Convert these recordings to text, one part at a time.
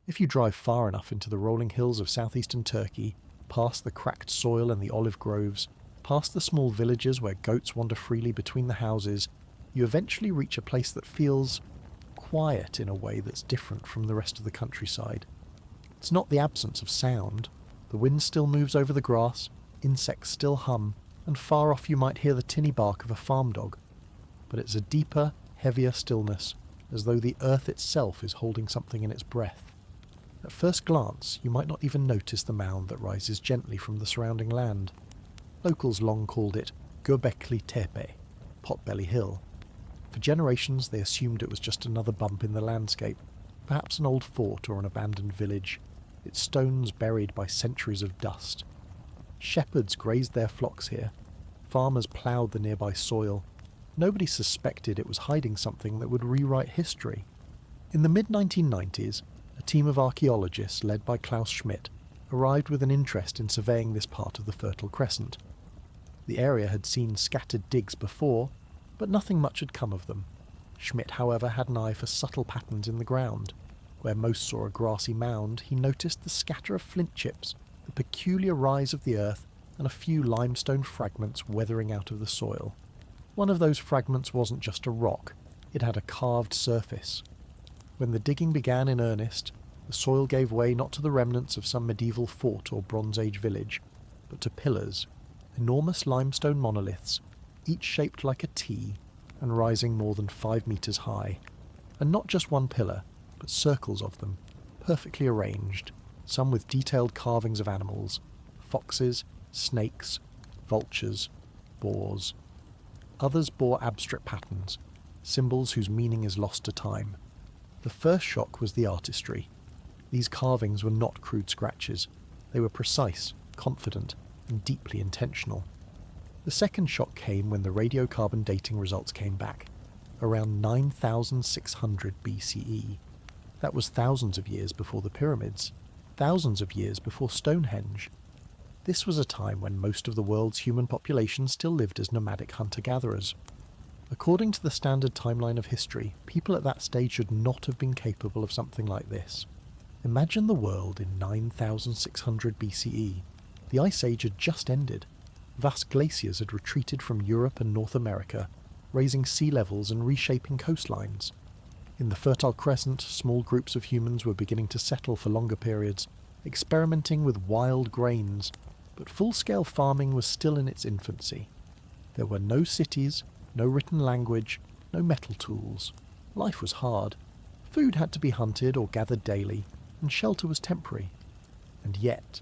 If you drive far enough into the rolling hills of southeastern Turkey, past the cracked soil and the olive groves, past the small villages where goats wander freely between the houses, you eventually reach a place that feels quiet in a way that's different from the rest of the countryside. It's not the absence of sound. The wind still moves over the grass, insects still hum, and far off you might hear the tinny bark of a farm dog. But it's a deeper, heavier stillness, as though the earth itself is holding something in its breath. At first glance, you might not even notice the mound that rises gently from the surrounding land. Locals long called it Göbekli Tepe, Potbelly Hill. For generations they assumed it was just another bump in the landscape, perhaps an old fort or an abandoned village, its stones buried by centuries of dust. Shepherds grazed their flocks here. Farmers ploughed the nearby soil. Nobody suspected it was hiding something that would rewrite history. In the mid-1990s, a team of archaeologists led by Klaus Schmidt arrived with an interest in surveying this part of the Fertile Crescent. The area had seen scattered digs before, but nothing much had come of them. Schmidt, however, had an eye for subtle patterns in the ground. Where most saw a grassy mound, he noticed the scatter of flint chips, the peculiar rise of the earth, and a few limestone fragments weathering out of the soil. One of those fragments wasn't just a rock, it had a carved surface. When the digging began in earnest, the soil gave way not to the remnants of some medieval fort or Bronze Age village, but to pillars, enormous limestone monoliths, each shaped like a T and rising more than 5 meters high. And not just one pillar, but circles of them, perfectly arranged, some with detailed carvings of animals, foxes, snakes, vultures, boars. Others bore abstract patterns, symbols whose meaning is lost to time. The first shock was the artistry. These carvings were not crude scratches. They were precise, confident, and deeply intentional. The second shock came when the radiocarbon dating results came back, around 9,600 BCE. That was thousands of years before the pyramids, thousands of years before Stonehenge. This was a time when most of the world's human population still lived as nomadic hunter-gatherers. According to the standard timeline of history, people at that stage should not have been capable of something like this. Imagine the world in 9,600 BCE. The Ice Age had just ended. Vast glaciers had retreated from Europe and North America, raising sea levels and reshaping coastlines. In the Fertile Crescent, small groups of humans were beginning to settle for longer periods, experimenting with wild grains, but full-scale farming was still in its infancy. There were no cities, no written language, no metal tools. Life was hard. Food had to be hunted or gathered daily, and shelter was temporary. And yet,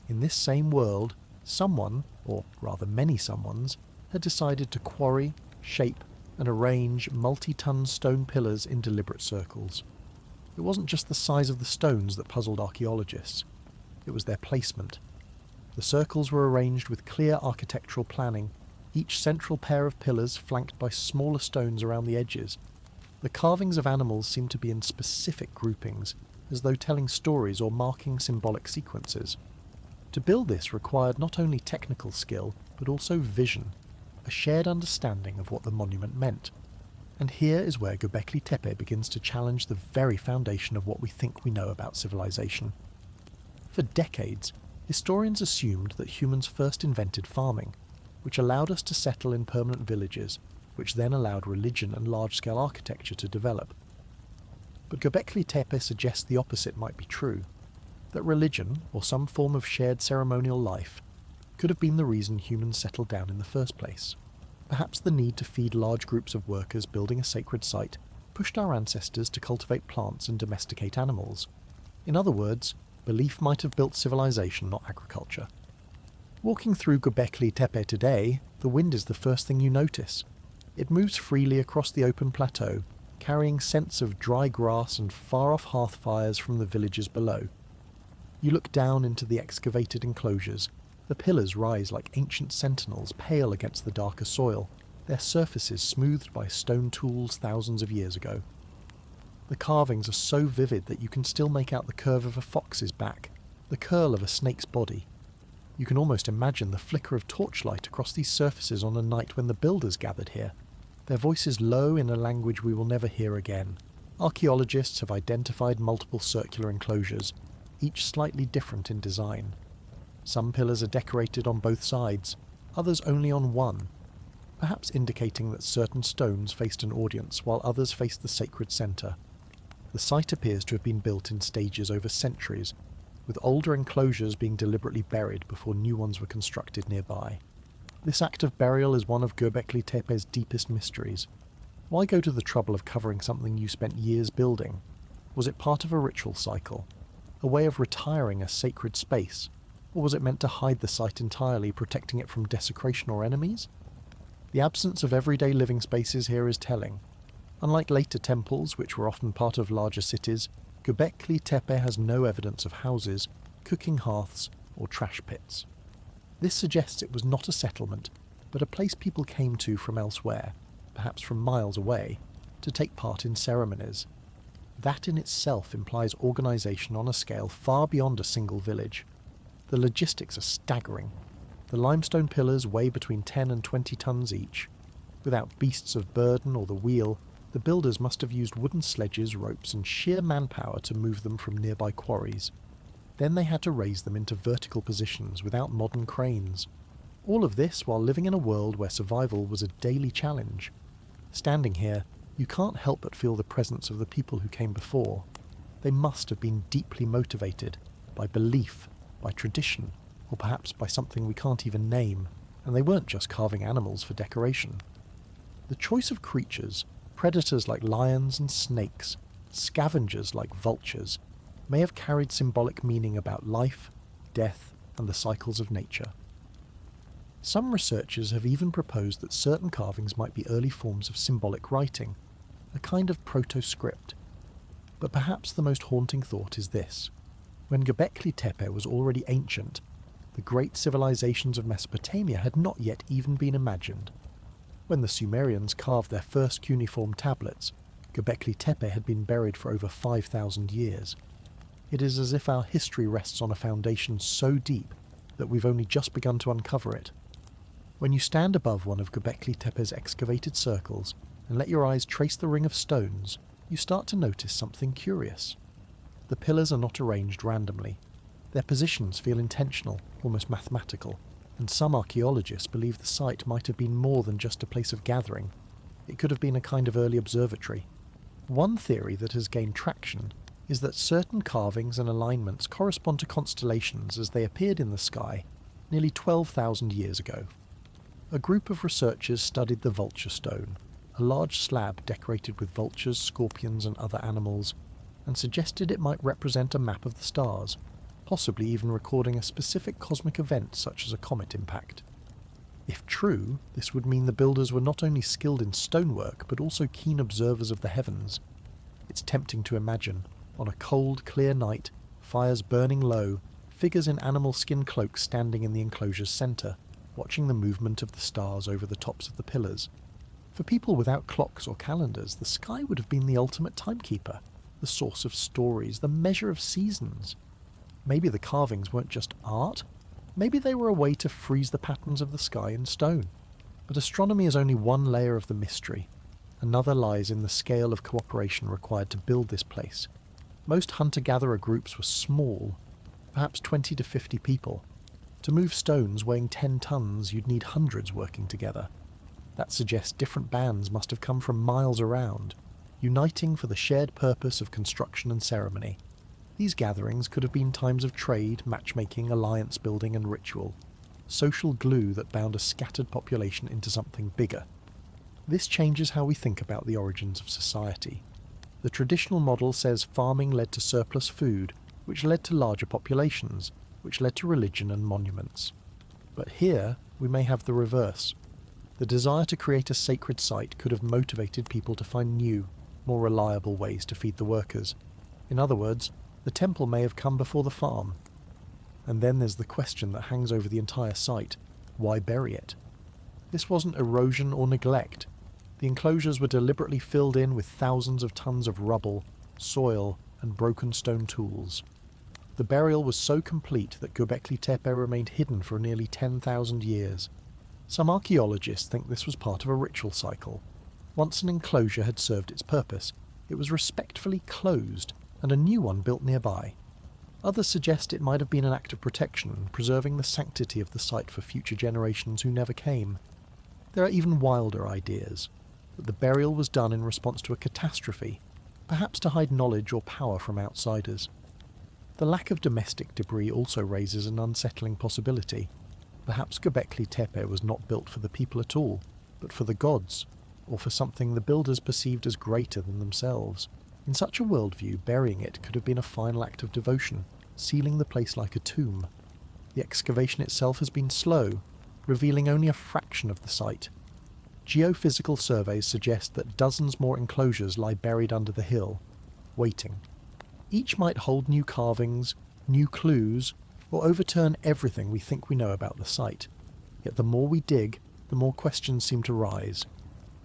in this same world, someone, or rather many someones, had decided to quarry, shape, and arrange multi-ton stone pillars in deliberate circles. It wasn't just the size of the stones that puzzled archaeologists. It was their placement. The circles were arranged with clear architectural planning, each central pair of pillars flanked by smaller stones around the edges. The carvings of animals seemed to be in specific groupings, as though telling stories or marking symbolic sequences. To build this required not only technical skill, but also vision, a shared understanding of what the monument meant. And here is where Göbekli Tepe begins to challenge the very foundation of what we think we know about civilization. For decades, historians assumed that humans first invented farming, which allowed us to settle in permanent villages, which then allowed religion and large-scale architecture to develop. But Göbekli Tepe suggests the opposite might be true, that religion, or some form of shared ceremonial life, could have been the reason humans settled down in the first place. Perhaps the need to feed large groups of workers building a sacred site pushed our ancestors to cultivate plants and domesticate animals. In other words, belief might have built civilization, not agriculture. Walking through Göbekli Tepe today, the wind is the first thing you notice. It moves freely across the open plateau, carrying scents of dry grass and far-off hearth fires from the villages below. You look down into the excavated enclosures. The pillars rise like ancient sentinels, pale against the darker soil, their surfaces smoothed by stone tools thousands of years ago. The carvings are so vivid that you can still make out the curve of a fox's back, the curl of a snake's body. You can almost imagine the flicker of torchlight across these surfaces on a night when the builders gathered here, their voices low in a language we will never hear again. Archaeologists have identified multiple circular enclosures, each slightly different in design. Some pillars are decorated on both sides, others only on one, perhaps indicating that certain stones faced an audience while others faced the sacred centre. The site appears to have been built in stages over centuries, with older enclosures being deliberately buried before new ones were constructed nearby. This act of burial is one of Göbekli Tepe's deepest mysteries. Why go to the trouble of covering something you spent years building? Was it part of a ritual cycle? A way of retiring a sacred space? Or was it meant to hide the site entirely, protecting it from desecration or enemies? The absence of everyday living spaces here is telling. Unlike later temples, which were often part of larger cities, Göbekli Tepe has no evidence of houses, cooking hearths, or trash pits. This suggests it was not a settlement, but a place people came to from elsewhere, perhaps from miles away, to take part in ceremonies. That in itself implies organisation on a scale far beyond a single village. The logistics are staggering. The limestone pillars weigh between 10 and 20 tons each. Without beasts of burden or the wheel, the builders must have used wooden sledges, ropes, and sheer manpower to move them from nearby quarries. Then they had to raise them into vertical positions without modern cranes. All of this while living in a world where survival was a daily challenge. Standing here, you can't help but feel the presence of the people who came before. They must have been deeply motivated by belief, by tradition, or perhaps by something we can't even name, and they weren't just carving animals for decoration. The choice of creatures, predators like lions and snakes, scavengers like vultures, may have carried symbolic meaning about life, death, and the cycles of nature. Some researchers have even proposed that certain carvings might be early forms of symbolic writing, a kind of proto-script. But perhaps the most haunting thought is this. When Göbekli Tepe was already ancient, the great civilizations of Mesopotamia had not yet even been imagined. When the Sumerians carved their first cuneiform tablets, Göbekli Tepe had been buried for over 5,000 years. It is as if our history rests on a foundation so deep that we've only just begun to uncover it. When you stand above one of Göbekli Tepe's excavated circles and let your eyes trace the ring of stones, you start to notice something curious. The pillars are not arranged randomly. Their positions feel intentional, almost mathematical, and some archaeologists believe the site might have been more than just a place of gathering. It could have been a kind of early observatory. One theory that has gained traction is that certain carvings and alignments correspond to constellations as they appeared in the sky nearly 12,000 years ago. A group of researchers studied the vulture stone, a large slab decorated with vultures, scorpions and other animals, and suggested it might represent a map of the stars, possibly even recording a specific cosmic event such as a comet impact. If true, this would mean the builders were not only skilled in stonework but also keen observers of the heavens. It's tempting to imagine, on a cold, clear night, fires burning low, figures in animal skin cloaks standing in the enclosure's centre, watching the movement of the stars over the tops of the pillars. For people without clocks or calendars, the sky would have been the ultimate timekeeper, the source of stories, the measure of seasons. Maybe the carvings weren't just art. Maybe they were a way to freeze the patterns of the sky in stone. But astronomy is only one layer of the mystery. Another lies in the scale of cooperation required to build this place. Most hunter-gatherer groups were small, perhaps 20 to 50 people. To move stones weighing 10 tons, you'd need hundreds working together. That suggests different bands must have come from miles around, uniting for the shared purpose of construction and ceremony. These gatherings could have been times of trade, matchmaking, alliance building and ritual, social glue that bound a scattered population into something bigger. This changes how we think about the origins of society. The traditional model says farming led to surplus food, which led to larger populations, which led to religion and monuments. But here, we may have the reverse. The desire to create a sacred site could have motivated people to find new, more reliable ways to feed the workers. In other words, the temple may have come before the farm. And then there's the question that hangs over the entire site: why bury it? This wasn't erosion or neglect. The enclosures were deliberately filled in with thousands of tons of rubble, soil, and broken stone tools. The burial was so complete that Göbekli Tepe remained hidden for nearly 10,000 years. Some archaeologists think this was part of a ritual cycle. Once an enclosure had served its purpose, it was respectfully closed and a new one built nearby. Others suggest it might have been an act of protection, preserving the sanctity of the site for future generations who never came. There are even wilder ideas, that the burial was done in response to a catastrophe, perhaps to hide knowledge or power from outsiders. The lack of domestic debris also raises an unsettling possibility. Perhaps Göbekli Tepe was not built for the people at all, but for the gods, or for something the builders perceived as greater than themselves. In such a worldview, burying it could have been a final act of devotion, sealing the place like a tomb. The excavation itself has been slow, revealing only a fraction of the site. Geophysical surveys suggest that dozens more enclosures lie buried under the hill, waiting. Each might hold new carvings, new clues, or overturn everything we think we know about the site. Yet the more we dig, the more questions seem to rise.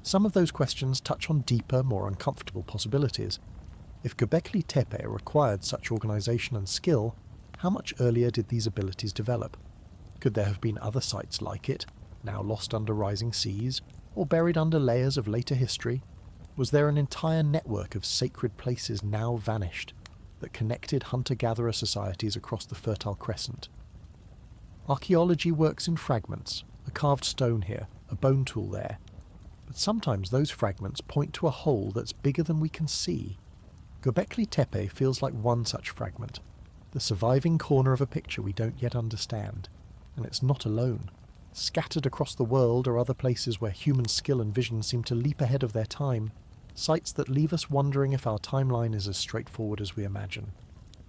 Some of those questions touch on deeper, more uncomfortable possibilities. If Göbekli Tepe required such organisation and skill, how much earlier did these abilities develop? Could there have been other sites like it, now lost under rising seas, or buried under layers of later history? Was there an entire network of sacred places now vanished that connected hunter-gatherer societies across the Fertile Crescent? Archaeology works in fragments, a carved stone here, a bone tool there. But sometimes those fragments point to a whole that's bigger than we can see. Göbekli Tepe feels like one such fragment, the surviving corner of a picture we don't yet understand. And it's not alone. Scattered across the world are other places where human skill and vision seem to leap ahead of their time, sites that leave us wondering if our timeline is as straightforward as we imagine.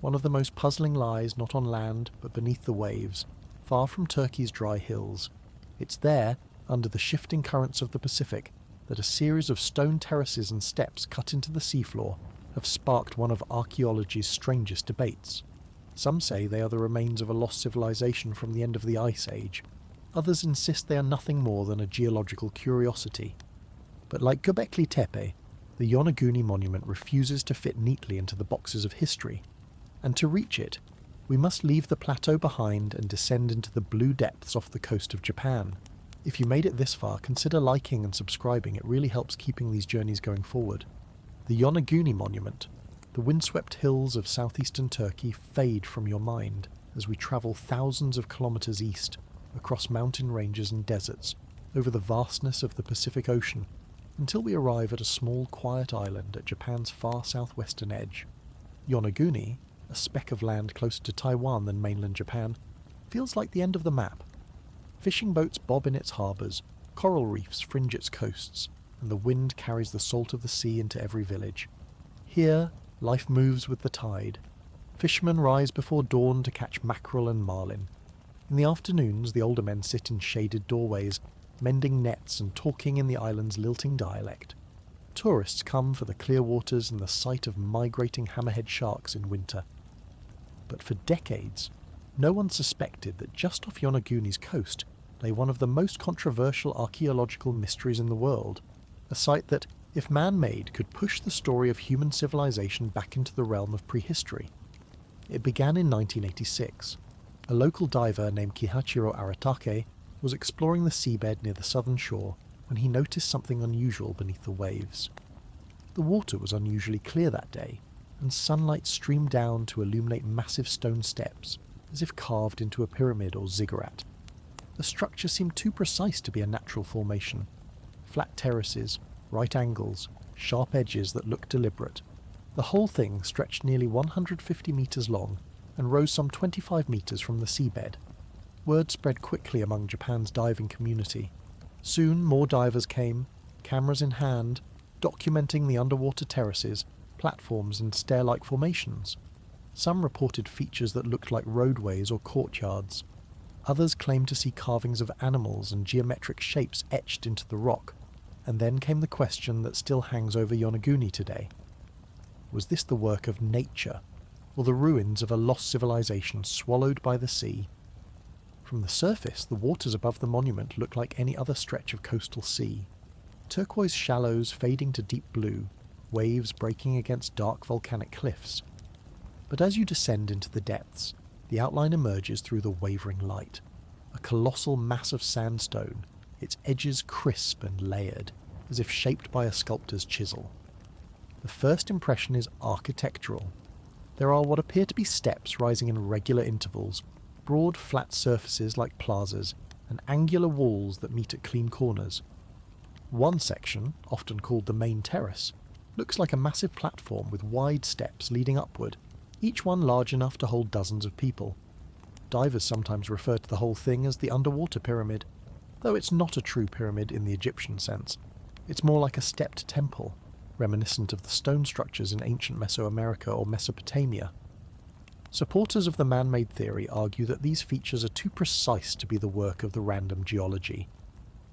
One of the most puzzling lies not on land, but beneath the waves, far from Turkey's dry hills. It's there, under the shifting currents of the Pacific, that a series of stone terraces and steps cut into the seafloor have sparked one of archaeology's strangest debates. Some say they are the remains of a lost civilization from the end of the Ice Age. Others insist they are nothing more than a geological curiosity. But like Göbekli Tepe, the Yonaguni Monument refuses to fit neatly into the boxes of history. And to reach it, we must leave the plateau behind and descend into the blue depths off the coast of Japan. If you made it this far, consider liking and subscribing. It really helps keeping these journeys going forward. The Yonaguni Monument. The windswept hills of southeastern Turkey fade from your mind as we travel thousands of kilometers east, across mountain ranges and deserts, over the vastness of the Pacific Ocean, until we arrive at a small, quiet island at Japan's far southwestern edge. Yonaguni, a speck of land closer to Taiwan than mainland Japan, feels like the end of the map. Fishing boats bob in its harbours, coral reefs fringe its coasts, and the wind carries the salt of the sea into every village. Here, life moves with the tide. Fishermen rise before dawn to catch mackerel and marlin. In the afternoons, the older men sit in shaded doorways, mending nets and talking in the island's lilting dialect. Tourists come for the clear waters and the sight of migrating hammerhead sharks in winter. But for decades, no one suspected that just off Yonaguni's coast lay one of the most controversial archaeological mysteries in the world, a site that, if man-made, could push the story of human civilization back into the realm of prehistory. It began in 1986. A local diver named Kihachiro Aratake was exploring the seabed near the southern shore when he noticed something unusual beneath the waves. The water was unusually clear that day, and sunlight streamed down to illuminate massive stone steps, as if carved into a pyramid or ziggurat. The structure seemed too precise to be a natural formation. Flat terraces, right angles, sharp edges that looked deliberate. The whole thing stretched nearly 150 metres long and rose some 25 metres from the seabed. Word spread quickly among Japan's diving community. Soon more divers came, cameras in hand, documenting the underwater terraces, platforms and stair-like formations. Some reported features that looked like roadways or courtyards. Others claimed to see carvings of animals and geometric shapes etched into the rock. And then came the question that still hangs over Yonaguni today. Was this the work of nature, or the ruins of a lost civilization swallowed by the sea? From the surface, the waters above the monument look like any other stretch of coastal sea. Turquoise shallows fading to deep blue, waves breaking against dark volcanic cliffs. But as you descend into the depths, the outline emerges through the wavering light. A colossal mass of sandstone, its edges crisp and layered, as if shaped by a sculptor's chisel. The first impression is architectural. There are what appear to be steps rising in regular intervals, broad flat surfaces like plazas, and angular walls that meet at clean corners. One section, often called the main terrace, looks like a massive platform with wide steps leading upward, each one large enough to hold dozens of people. Divers sometimes refer to the whole thing as the underwater pyramid, though it's not a true pyramid in the Egyptian sense. It's more like a stepped temple, reminiscent of the stone structures in ancient Mesoamerica or Mesopotamia. Supporters of the man-made theory argue that these features are too precise to be the work of the random geology.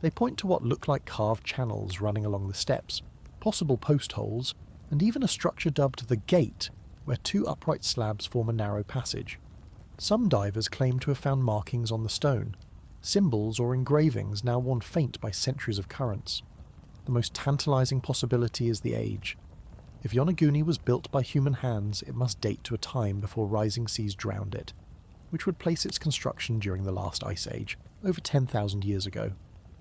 They point to what look like carved channels running along the steps, possible post holes, and even a structure dubbed the Gate, where two upright slabs form a narrow passage. Some divers claim to have found markings on the stone, symbols or engravings now worn faint by centuries of currents. The most tantalizing possibility is the age. If Yonaguni was built by human hands, it must date to a time before rising seas drowned it, which would place its construction during the last ice age, over 10,000 years ago.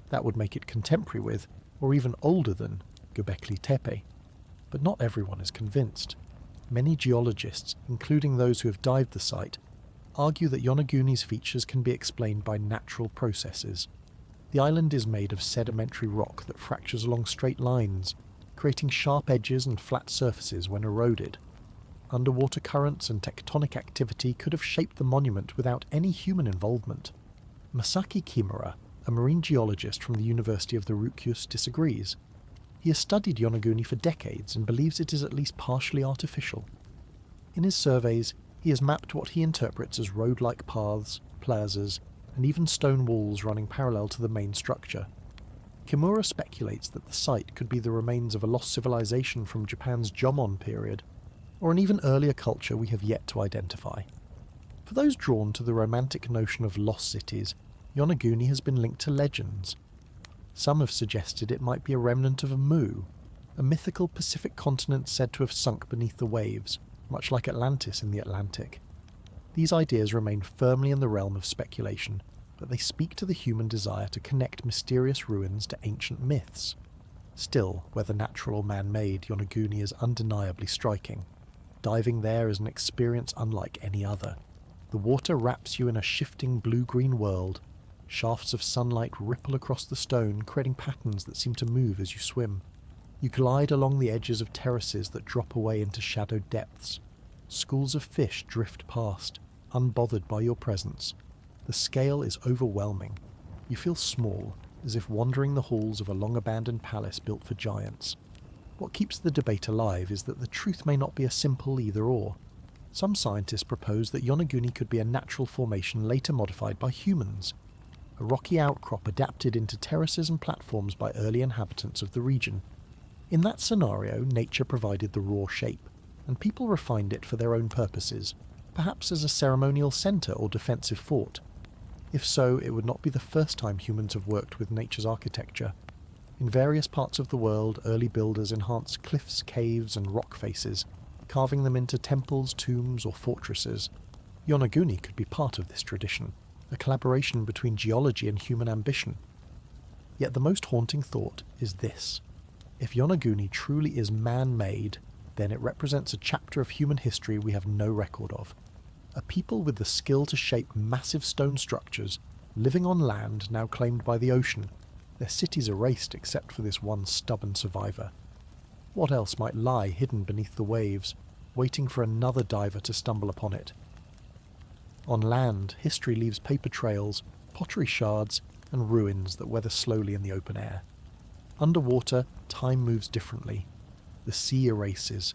That would make it contemporary with, or even older than, Göbekli Tepe. But not everyone is convinced. Many geologists, including those who have dived the site, argue that Yonaguni's features can be explained by natural processes. The island is made of sedimentary rock that fractures along straight lines, creating sharp edges and flat surfaces when eroded. Underwater currents and tectonic activity could have shaped the monument without any human involvement. Masaki Kimura, a marine geologist from the University of the Ryukyus, disagrees. He has studied Yonaguni for decades and believes it is at least partially artificial. In his surveys, he has mapped what he interprets as road-like paths, plazas, and even stone walls running parallel to the main structure. Kimura speculates that the site could be the remains of a lost civilization from Japan's Jomon period, or an even earlier culture we have yet to identify. For those drawn to the romantic notion of lost cities, Yonaguni has been linked to legends. Some have suggested it might be a remnant of a Mu, a mythical Pacific continent said to have sunk beneath the waves, much like Atlantis in the Atlantic. These ideas remain firmly in the realm of speculation, but they speak to the human desire to connect mysterious ruins to ancient myths. Still, whether natural or man-made, Yonaguni is undeniably striking. Diving there is an experience unlike any other. The water wraps you in a shifting blue-green world. Shafts of sunlight ripple across the stone, creating patterns that seem to move as you swim. You glide along the edges of terraces that drop away into shadowed depths. Schools of fish drift past, unbothered by your presence. The scale is overwhelming. You feel small, as if wandering the halls of a long-abandoned palace built for giants. What keeps the debate alive is that the truth may not be a simple either-or. Some scientists propose that Yonaguni could be a natural formation later modified by humans, a rocky outcrop adapted into terraces and platforms by early inhabitants of the region. In that scenario, nature provided the raw shape, and people refined it for their own purposes, perhaps as a ceremonial centre or defensive fort. If so, it would not be the first time humans have worked with nature's architecture. In various parts of the world, early builders enhanced cliffs, caves, and rock faces, carving them into temples, tombs, or fortresses. Yonaguni could be part of this tradition, a collaboration between geology and human ambition. Yet the most haunting thought is this. If Yonaguni truly is man-made, then it represents a chapter of human history we have no record of. A people with the skill to shape massive stone structures, living on land now claimed by the ocean, their cities erased except for this one stubborn survivor. What else might lie hidden beneath the waves, waiting for another diver to stumble upon it? On land, history leaves paper trails, pottery shards, and ruins that weather slowly in the open air. Underwater, time moves differently. The sea erases,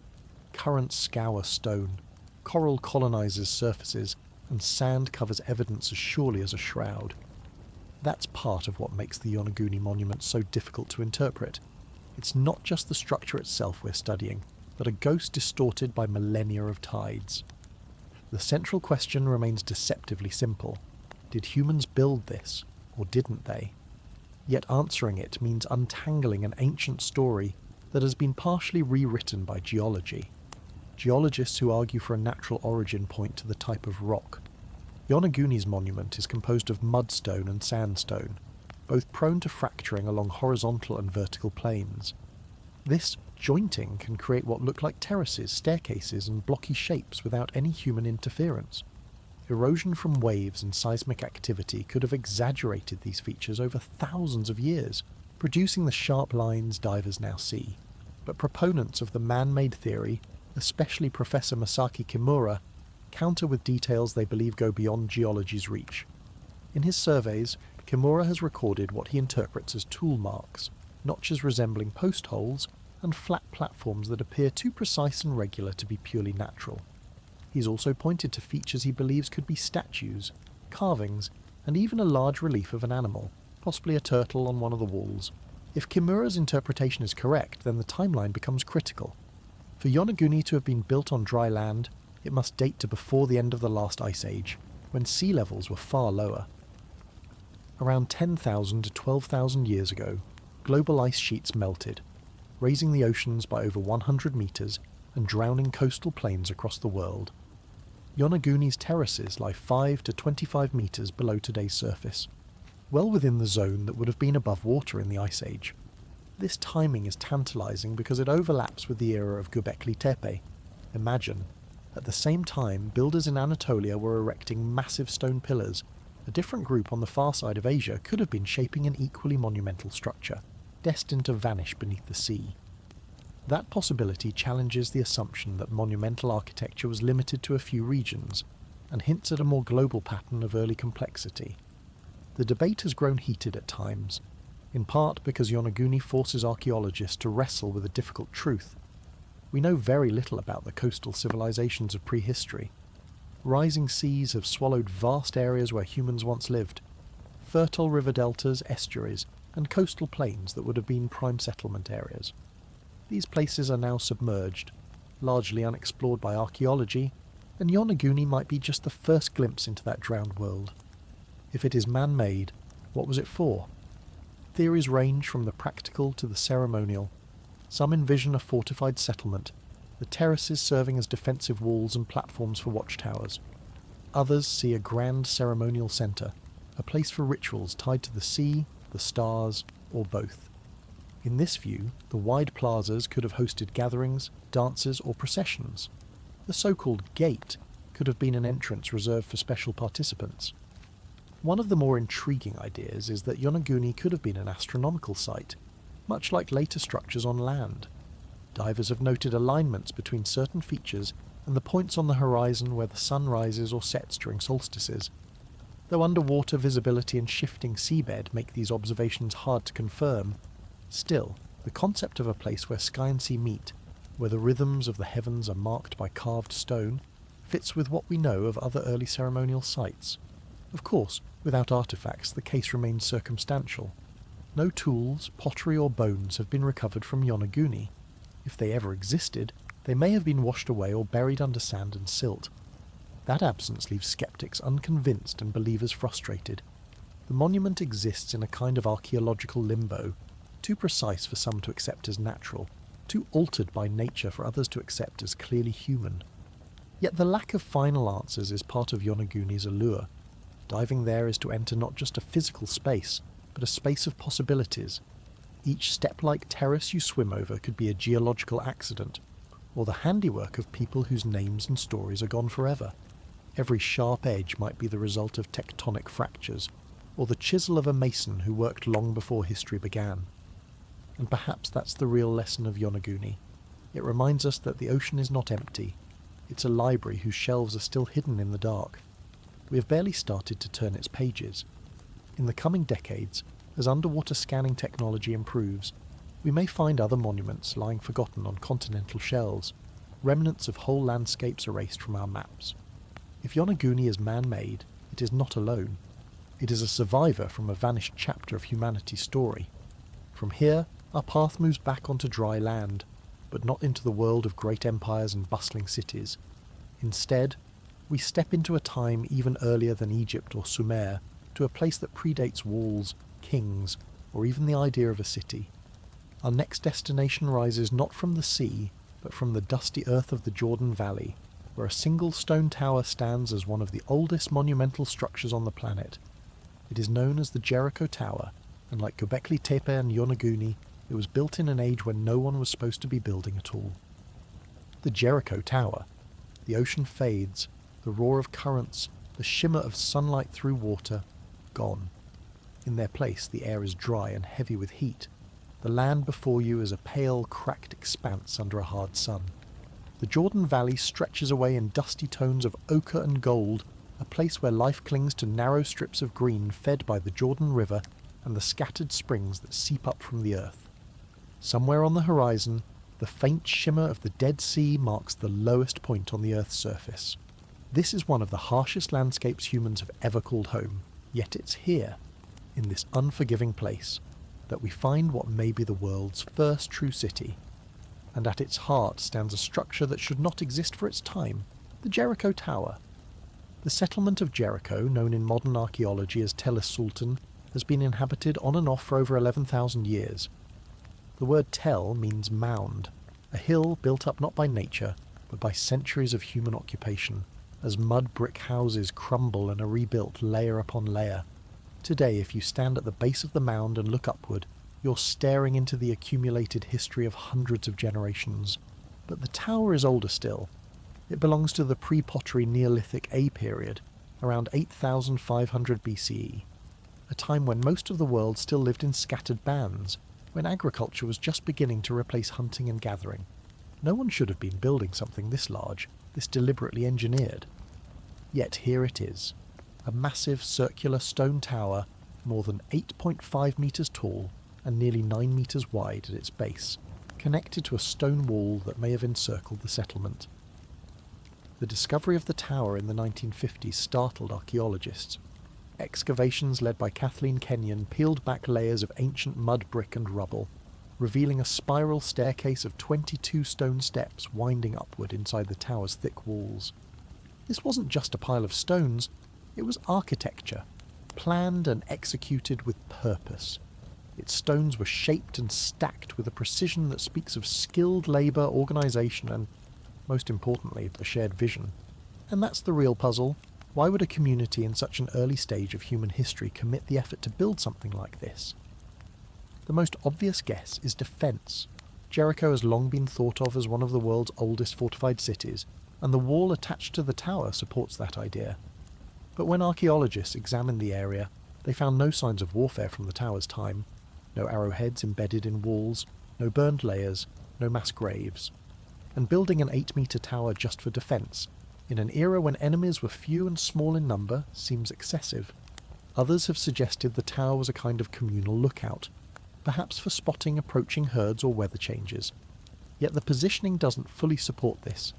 currents scour stone, coral colonizes surfaces, and sand covers evidence as surely as a shroud. That's part of what makes the Yonaguni Monument so difficult to interpret. It's not just the structure itself we're studying, but a ghost distorted by millennia of tides. The central question remains deceptively simple. Did humans build this, or didn't they? Yet answering it means untangling an ancient story that has been partially rewritten by geology. Geologists who argue for a natural origin point to the type of rock. Yonaguni's monument is composed of mudstone and sandstone, both prone to fracturing along horizontal and vertical planes. This Jointing can create what look like terraces, staircases, and blocky shapes without any human interference. Erosion from waves and seismic activity could have exaggerated these features over thousands of years, producing the sharp lines divers now see. But proponents of the man-made theory, especially Professor Masaki Kimura, counter with details they believe go beyond geology's reach. In his surveys, Kimura has recorded what he interprets as tool marks, notches resembling post holes, and flat platforms that appear too precise and regular to be purely natural. He's also pointed to features he believes could be statues, carvings, and even a large relief of an animal, possibly a turtle on one of the walls. If Kimura's interpretation is correct, then the timeline becomes critical. For Yonaguni to have been built on dry land, it must date to before the end of the last ice age, when sea levels were far lower. Around 10,000 to 12,000 years ago, global ice sheets melted, raising the oceans by over 100 metres and drowning coastal plains across the world. Yonaguni's terraces lie 5 to 25 metres below today's surface, well within the zone that would have been above water in the Ice Age. This timing is tantalising because it overlaps with the era of Göbekli Tepe. Imagine, at the same time, builders in Anatolia were erecting massive stone pillars. A different group on the far side of Asia could have been shaping an equally monumental structure, destined to vanish beneath the sea. That possibility challenges the assumption that monumental architecture was limited to a few regions, and hints at a more global pattern of early complexity. The debate has grown heated at times, in part because Yonaguni forces archaeologists to wrestle with a difficult truth. We know very little about the coastal civilizations of prehistory. Rising seas have swallowed vast areas where humans once lived, fertile river deltas, estuaries, and coastal plains that would have been prime settlement areas. These places are now submerged, largely unexplored by archaeology, and Yonaguni might be just the first glimpse into that drowned world. If it is man-made, what was it for? Theories range from the practical to the ceremonial. Some envision a fortified settlement, the terraces serving as defensive walls and platforms for watchtowers. Others see a grand ceremonial centre, a place for rituals tied to the sea, the stars, or both. In this view, the wide plazas could have hosted gatherings, dances, or processions. The so-called gate could have been an entrance reserved for special participants. One of the more intriguing ideas is that Yonaguni could have been an astronomical site, much like later structures on land. Divers have noted alignments between certain features and the points on the horizon where the sun rises or sets during solstices. Though underwater visibility and shifting seabed make these observations hard to confirm, still, the concept of a place where sky and sea meet, where the rhythms of the heavens are marked by carved stone, fits with what we know of other early ceremonial sites. Of course, without artefacts, the case remains circumstantial. No tools, pottery or bones have been recovered from Yonaguni. If they ever existed, they may have been washed away or buried under sand and silt. That absence leaves skeptics unconvinced and believers frustrated. The monument exists in a kind of archaeological limbo, too precise for some to accept as natural, too altered by nature for others to accept as clearly human. Yet the lack of final answers is part of Yonaguni's allure. Diving there is to enter not just a physical space, but a space of possibilities. Each step-like terrace you swim over could be a geological accident, or the handiwork of people whose names and stories are gone forever. Every sharp edge might be the result of tectonic fractures, or the chisel of a mason who worked long before history began. And perhaps that's the real lesson of Yonaguni. It reminds us that the ocean is not empty. It's a library whose shelves are still hidden in the dark. We have barely started to turn its pages. In the coming decades, as underwater scanning technology improves, we may find other monuments lying forgotten on continental shelves, remnants of whole landscapes erased from our maps. If Yonaguni is man-made, it is not alone. It is a survivor from a vanished chapter of humanity's story. From here, our path moves back onto dry land, but not into the world of great empires and bustling cities. Instead, we step into a time even earlier than Egypt or Sumer, to a place that predates walls, kings, or even the idea of a city. Our next destination rises not from the sea, but from the dusty earth of the Jordan Valley, where a single stone tower stands as one of the oldest monumental structures on the planet. It is known as the Jericho Tower, and like Gobekli Tepe and Yonaguni, It was built in an age when no one was supposed to be building at all. The Jericho Tower. The ocean fades, the roar of currents, the shimmer of sunlight through water, gone. In their place, the air is dry and heavy with heat. The land before you is a pale, cracked expanse under a hard sun. The Jordan Valley stretches away in dusty tones of ochre and gold, a place where life clings to narrow strips of green fed by the Jordan River and the scattered springs that seep up from the earth. Somewhere on the horizon, the faint shimmer of the Dead Sea marks the lowest point on the Earth's surface. This is one of the harshest landscapes humans have ever called home, yet it's here, in this unforgiving place, that we find what may be the world's first true city. And at its heart stands a structure that should not exist for its time, the Jericho Tower. The settlement of Jericho, known in modern archaeology as Tel es-Sultan, has been inhabited on and off for over 11,000 years. The word Tel means mound, a hill built up not by nature, but by centuries of human occupation, as mud brick houses crumble and are rebuilt layer upon layer. Today, if you stand at the base of the mound and look upward, you're staring into the accumulated history of hundreds of generations. But the tower is older still. It belongs to the pre-pottery Neolithic A period, around 8,500 BCE, a time when most of the world still lived in scattered bands, when agriculture was just beginning to replace hunting and gathering. No one should have been building something this large, this deliberately engineered. Yet here it is, a massive circular stone tower, more than 8.5 metres tall and nearly 9 metres wide at its base, connected to a stone wall that may have encircled the settlement. The discovery of the tower in the 1950s startled archaeologists. Excavations led by Kathleen Kenyon peeled back layers of ancient mud brick and rubble, revealing a spiral staircase of 22 stone steps winding upward inside the tower's thick walls. This wasn't just a pile of stones, it was architecture, planned and executed with purpose. Its stones were shaped and stacked with a precision that speaks of skilled labour, organisation and, most importantly, a shared vision. And that's the real puzzle. Why would a community in such an early stage of human history commit the effort to build something like this? The most obvious guess is defence. Jericho has long been thought of as one of the world's oldest fortified cities, and the wall attached to the tower supports that idea. But when archaeologists examined the area, they found no signs of warfare from the tower's time. No arrowheads embedded in walls, no burned layers, no mass graves. And building an 8-metre tower just for defence, in an era when enemies were few and small in number, seems excessive. Others have suggested the tower was a kind of communal lookout, perhaps for spotting approaching herds or weather changes. Yet the positioning doesn't fully support this.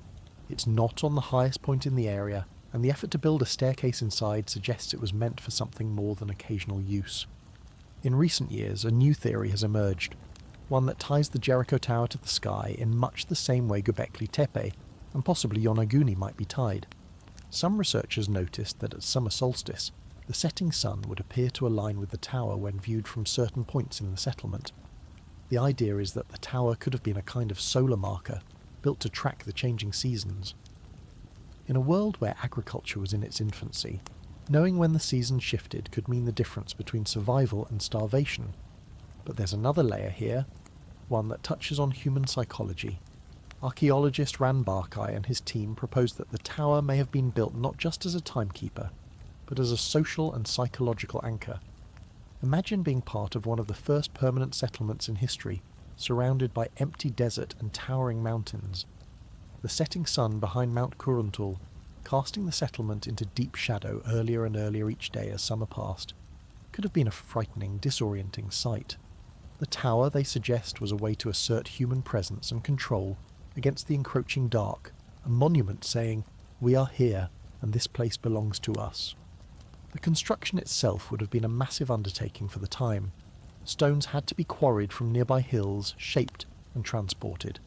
It's not on the highest point in the area, and the effort to build a staircase inside suggests it was meant for something more than occasional use. In recent years, a new theory has emerged, one that ties the Jericho Tower to the sky in much the same way Göbekli Tepe, and possibly Yonaguni might be tied. Some researchers noticed that at summer solstice, the setting sun would appear to align with the tower when viewed from certain points in the settlement. The idea is that the tower could have been a kind of solar marker, built to track the changing seasons. In a world where agriculture was in its infancy, knowing when the season shifted could mean the difference between survival and starvation. But there's another layer here, one that touches on human psychology. Archaeologist Ran Barkai and his team proposed that the tower may have been built not just as a timekeeper, but as a social and psychological anchor. Imagine being part of one of the first permanent settlements in history, surrounded by empty desert and towering mountains. The setting sun behind Mount Kuruntul, casting the settlement into deep shadow earlier and earlier each day as summer passed, could have been a frightening, disorienting sight. The tower, they suggest, was a way to assert human presence and control against the encroaching dark, a monument saying, "We are here, and this place belongs to us." The construction itself would have been a massive undertaking for the time. Stones had to be quarried from nearby hills, shaped and transported.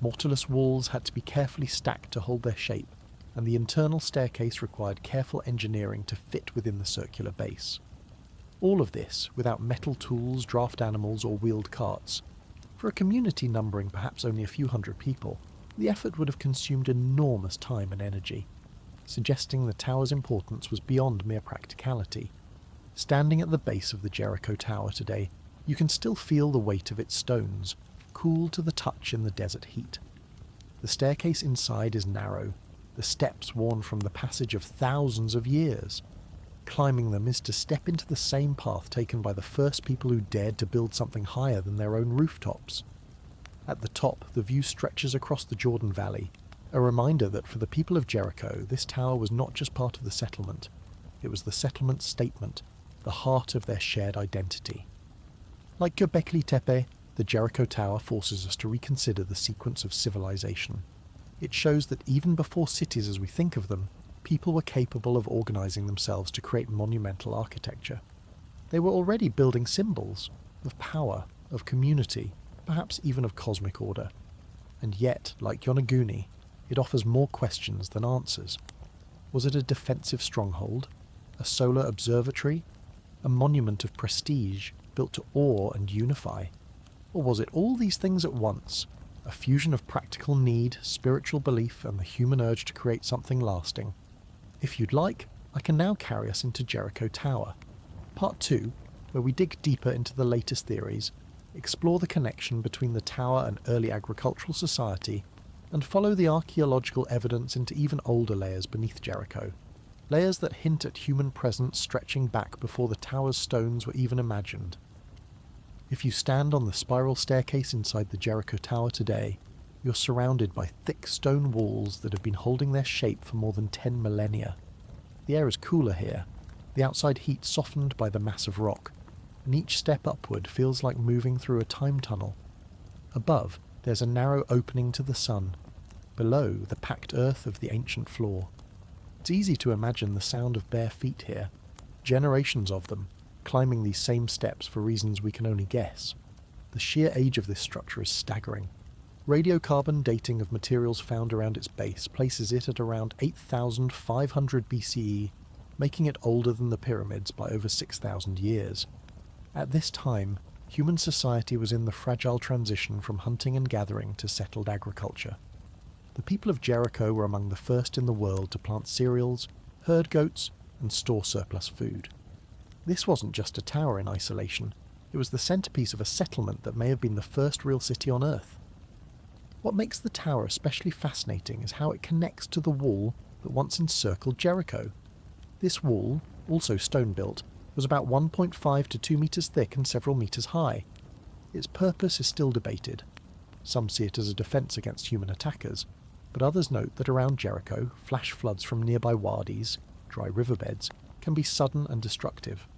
Mortarless walls had to be carefully stacked to hold their shape, and the internal staircase required careful engineering to fit within the circular base. All of this without metal tools, draft animals or wheeled carts. For a community numbering perhaps only a few hundred people, the effort would have consumed enormous time and energy, suggesting the tower's importance was beyond mere practicality. Standing at the base of the Jericho Tower today, you can still feel the weight of its stones, cool to the touch in the desert heat. The staircase inside is narrow, the steps worn from the passage of thousands of years. Climbing them is to step into the same path taken by the first people who dared to build something higher than their own rooftops. At the top, the view stretches across the Jordan Valley, a reminder that for the people of Jericho, this tower was not just part of the settlement, it was the settlement's statement, the heart of their shared identity. Like Göbekli Tepe, the Jericho Tower forces us to reconsider the sequence of civilization. It shows that even before cities as we think of them, people were capable of organising themselves to create monumental architecture. They were already building symbols of power, of community, perhaps even of cosmic order. And yet, like Yonaguni, it offers more questions than answers. Was it a defensive stronghold? A solar observatory? A monument of prestige built to awe and unify? Or was it all these things at once? A fusion of practical need, spiritual belief, and the human urge to create something lasting? If you'd like, I can now carry us into Jericho Tower. Part 2, where we dig deeper into the latest theories, explore the connection between the tower and early agricultural society, and follow the archaeological evidence into even older layers beneath Jericho. Layers that hint at human presence stretching back before the tower's stones were even imagined. If you stand on the spiral staircase inside the Jericho Tower today, you're surrounded by thick stone walls that have been holding their shape for more than 10 millennia. The air is cooler here, the outside heat softened by the mass of rock, and each step upward feels like moving through a time tunnel. Above, there's a narrow opening to the sun. Below, the packed earth of the ancient floor. It's easy to imagine the sound of bare feet here, generations of them, climbing these same steps for reasons we can only guess. The sheer age of this structure is staggering. Radiocarbon dating of materials found around its base places it at around 8,500 BCE, making it older than the pyramids by over 6,000 years. At this time, human society was in the fragile transition from hunting and gathering to settled agriculture. The people of Jericho were among the first in the world to plant cereals, herd goats, and store surplus food. This wasn't just a tower in isolation, it was the centerpiece of a settlement that may have been the first real city on Earth. What makes the tower especially fascinating is how it connects to the wall that once encircled Jericho. This wall, also stone-built, was about 1.5 to 2 meters thick and several meters high. Its purpose is still debated. Some see it as a defense against human attackers, but others note that around Jericho, flash floods from nearby wadis, dry riverbeds, can be sudden and destructive.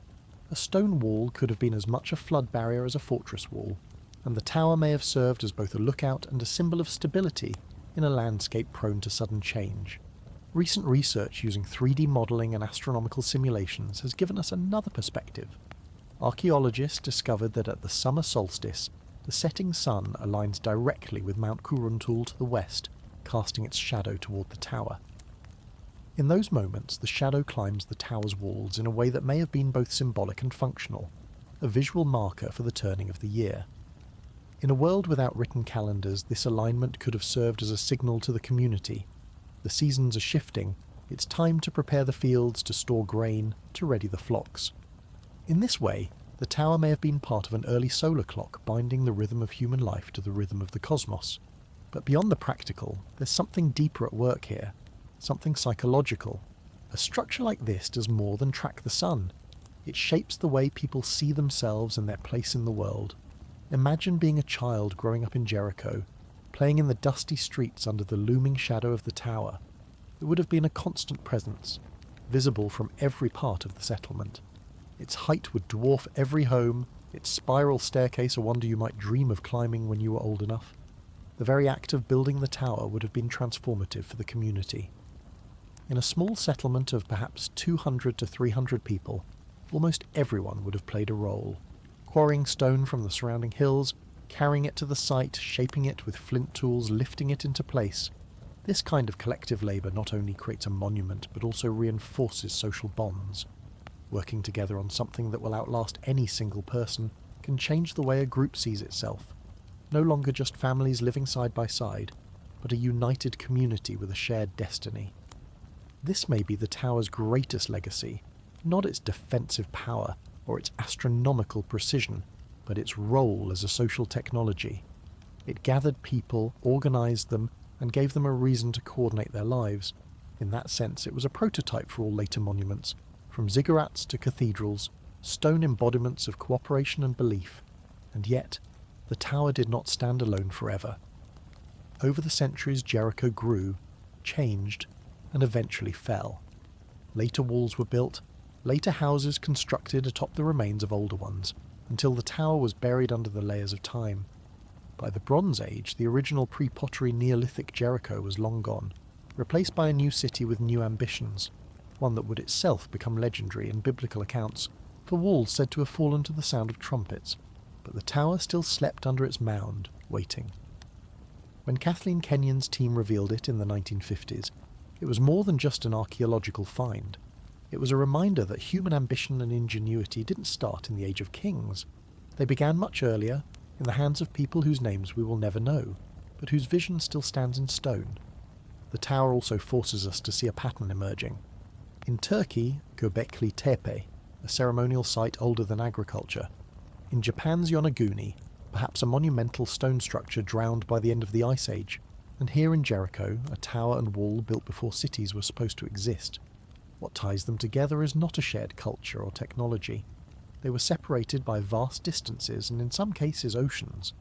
A stone wall could have been as much a flood barrier as a fortress wall, and the tower may have served as both a lookout and a symbol of stability in a landscape prone to sudden change. Recent research using 3D modelling and astronomical simulations has given us another perspective. Archaeologists discovered that at the summer solstice, the setting sun aligns directly with Mount Kuruntul to the west, casting its shadow toward the tower. In those moments, the shadow climbs the tower's walls in a way that may have been both symbolic and functional, a visual marker for the turning of the year. In a world without written calendars, this alignment could have served as a signal to the community. The seasons are shifting, it's time to prepare the fields, to store grain, to ready the flocks. In this way, the tower may have been part of an early solar clock binding the rhythm of human life to the rhythm of the cosmos. But beyond the practical, there's something deeper at work here. Something psychological. A structure like this does more than track the sun. It shapes the way people see themselves and their place in the world. Imagine being a child growing up in Jericho, playing in the dusty streets under the looming shadow of the tower. It would have been a constant presence, visible from every part of the settlement. Its height would dwarf every home, its spiral staircase a wonder you might dream of climbing when you were old enough. The very act of building the tower would have been transformative for the community. In a small settlement of perhaps 200 to 300 people, almost everyone would have played a role. Quarrying stone from the surrounding hills, carrying it to the site, shaping it with flint tools, lifting it into place. This kind of collective labour not only creates a monument, but also reinforces social bonds. Working together on something that will outlast any single person can change the way a group sees itself. No longer just families living side by side, but a united community with a shared destiny. This may be the tower's greatest legacy, not its defensive power or its astronomical precision, but its role as a social technology. It gathered people, organised them, and gave them a reason to coordinate their lives. In that sense, it was a prototype for all later monuments, from ziggurats to cathedrals, stone embodiments of cooperation and belief. And yet, the tower did not stand alone forever. Over the centuries, Jericho grew, changed, and eventually fell. Later walls were built, later houses constructed atop the remains of older ones, until the tower was buried under the layers of time. By the Bronze Age, the original pre-pottery Neolithic Jericho was long gone, replaced by a new city with new ambitions, one that would itself become legendary in biblical accounts, for walls said to have fallen to the sound of trumpets, but the tower still slept under its mound, waiting. When Kathleen Kenyon's team revealed it in the 1950s, it was more than just an archaeological find. It was a reminder that human ambition and ingenuity didn't start in the Age of Kings. They began much earlier, in the hands of people whose names we will never know, but whose vision still stands in stone. The tower also forces us to see a pattern emerging. In Turkey, Göbekli Tepe, a ceremonial site older than agriculture. In Japan's Yonaguni, perhaps a monumental stone structure drowned by the end of the Ice Age. And here in Jericho, a tower and wall built before cities were supposed to exist. What ties them together is not a shared culture or technology. They were separated by vast distances and in some cases oceans,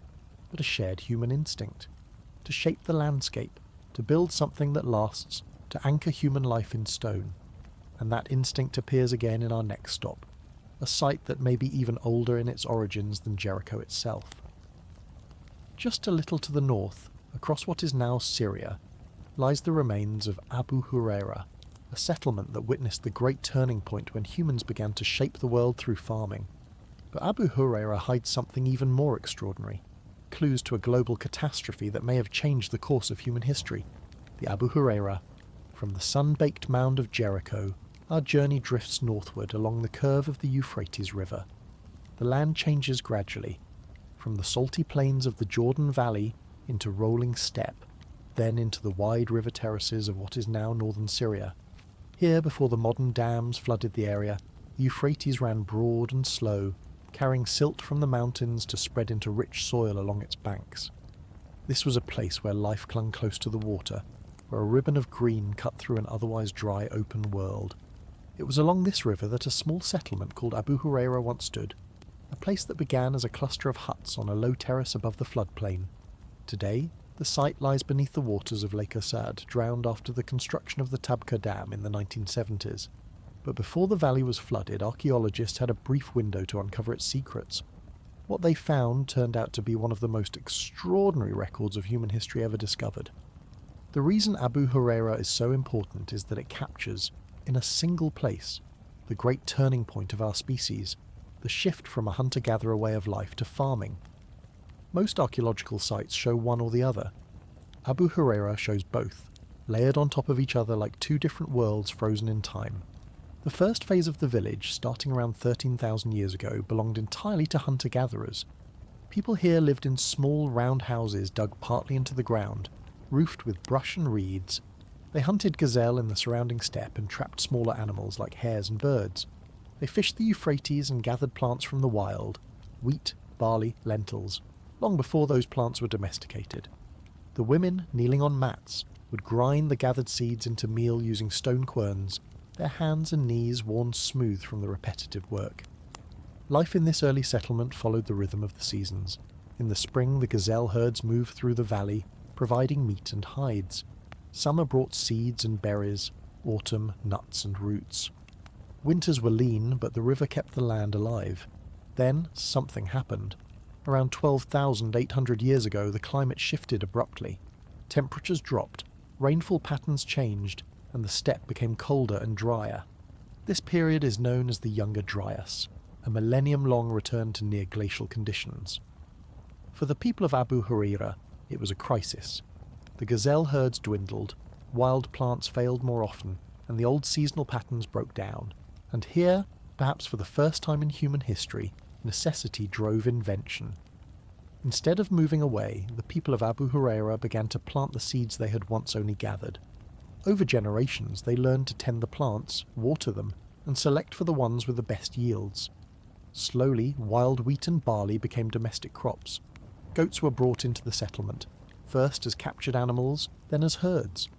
but a shared human instinct. To shape the landscape, to build something that lasts, to anchor human life in stone. And that instinct appears again in our next stop, a site that may be even older in its origins than Jericho itself. Just a little to the north, across what is now Syria, lies the remains of Abu Hureyra, a settlement that witnessed the great turning point when humans began to shape the world through farming. But Abu Hureyra hides something even more extraordinary, clues to a global catastrophe that may have changed the course of human history. The Abu Hureyra. From the sun-baked mound of Jericho, our journey drifts northward along the curve of the Euphrates River. The land changes gradually, from the salty plains of the Jordan Valley into rolling steppe, then into the wide river terraces of what is now northern Syria. Here, before the modern dams flooded the area, the Euphrates ran broad and slow, carrying silt from the mountains to spread into rich soil along its banks. This was a place where life clung close to the water, where a ribbon of green cut through an otherwise dry open world. It was along this river that a small settlement called Abu Hureyra once stood, a place that began as a cluster of huts on a low terrace above the floodplain. Today, the site lies beneath the waters of Lake Assad, drowned after the construction of the Tabqa Dam in the 1970s. But before the valley was flooded, archaeologists had a brief window to uncover its secrets. What they found turned out to be one of the most extraordinary records of human history ever discovered. The reason Abu Hureyra is so important is that it captures, in a single place, the great turning point of our species, the shift from a hunter-gatherer way of life to farming. Most archaeological sites show one or the other. Abu Hureyra shows both, layered on top of each other like two different worlds frozen in time. The first phase of the village, starting around 13,000 years ago, belonged entirely to hunter-gatherers. People here lived in small round houses dug partly into the ground, roofed with brush and reeds. They hunted gazelle in the surrounding steppe and trapped smaller animals like hares and birds. They fished the Euphrates and gathered plants from the wild, wheat, barley, lentils, long before those plants were domesticated. The women, kneeling on mats, would grind the gathered seeds into meal using stone querns, their hands and knees worn smooth from the repetitive work. Life in this early settlement followed the rhythm of the seasons. In the spring, the gazelle herds moved through the valley, providing meat and hides. Summer brought seeds and berries, autumn, nuts and roots. Winters were lean, but the river kept the land alive. Then something happened. Around 12,800 years ago, the climate shifted abruptly. Temperatures dropped, rainfall patterns changed, and the steppe became colder and drier. This period is known as the Younger Dryas, a millennium-long return to near-glacial conditions. For the people of Abu Hureyra, it was a crisis. The gazelle herds dwindled, wild plants failed more often, and the old seasonal patterns broke down. And here, perhaps for the first time in human history, necessity drove invention. Instead of moving away, the people of Abu Hureyra began to plant the seeds they had once only gathered. Over generations, they learned to tend the plants, water them, and select for the ones with the best yields. Slowly, wild wheat and barley became domestic crops. Goats were brought into the settlement, first as captured animals, then as herds.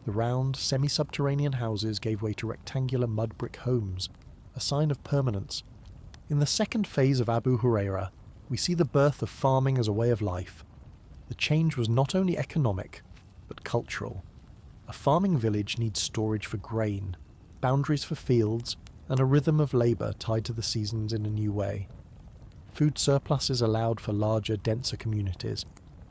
The round, semi-subterranean houses gave way to rectangular mud brick homes, a sign of permanence. In the second phase of Abu Hureyra, we see the birth of farming as a way of life. The change was not only economic, but cultural. A farming village needs storage for grain, boundaries for fields, and a rhythm of labour tied to the seasons in a new way. Food surpluses allowed for larger, denser communities.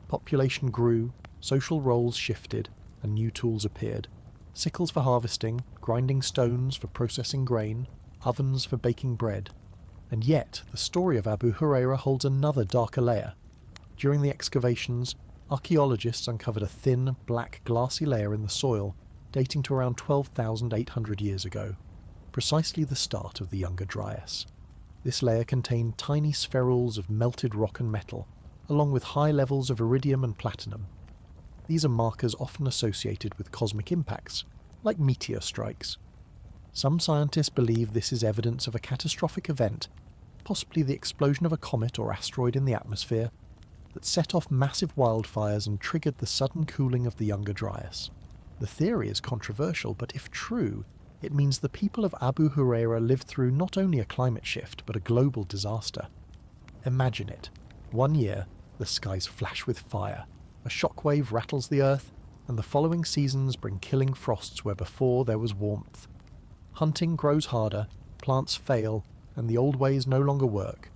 Population grew, social roles shifted, and new tools appeared. Sickles for harvesting, grinding stones for processing grain, ovens for baking bread. And yet, the story of Abu Hureyra holds another darker layer. During the excavations, archaeologists uncovered a thin, black, glassy layer in the soil, dating to around 12,800 years ago, precisely the start of the Younger Dryas. This layer contained tiny spherules of melted rock and metal, along with high levels of iridium and platinum. These are markers often associated with cosmic impacts, like meteor strikes. Some scientists believe this is evidence of a catastrophic event, possibly the explosion of a comet or asteroid in the atmosphere, that set off massive wildfires and triggered the sudden cooling of the Younger Dryas. The theory is controversial, but if true, it means the people of Abu Hureyra lived through not only a climate shift, but a global disaster. Imagine it. One year, the skies flash with fire, a shockwave rattles the earth, and the following seasons bring killing frosts where before there was warmth. Hunting grows harder, plants fail, and the old ways no longer work.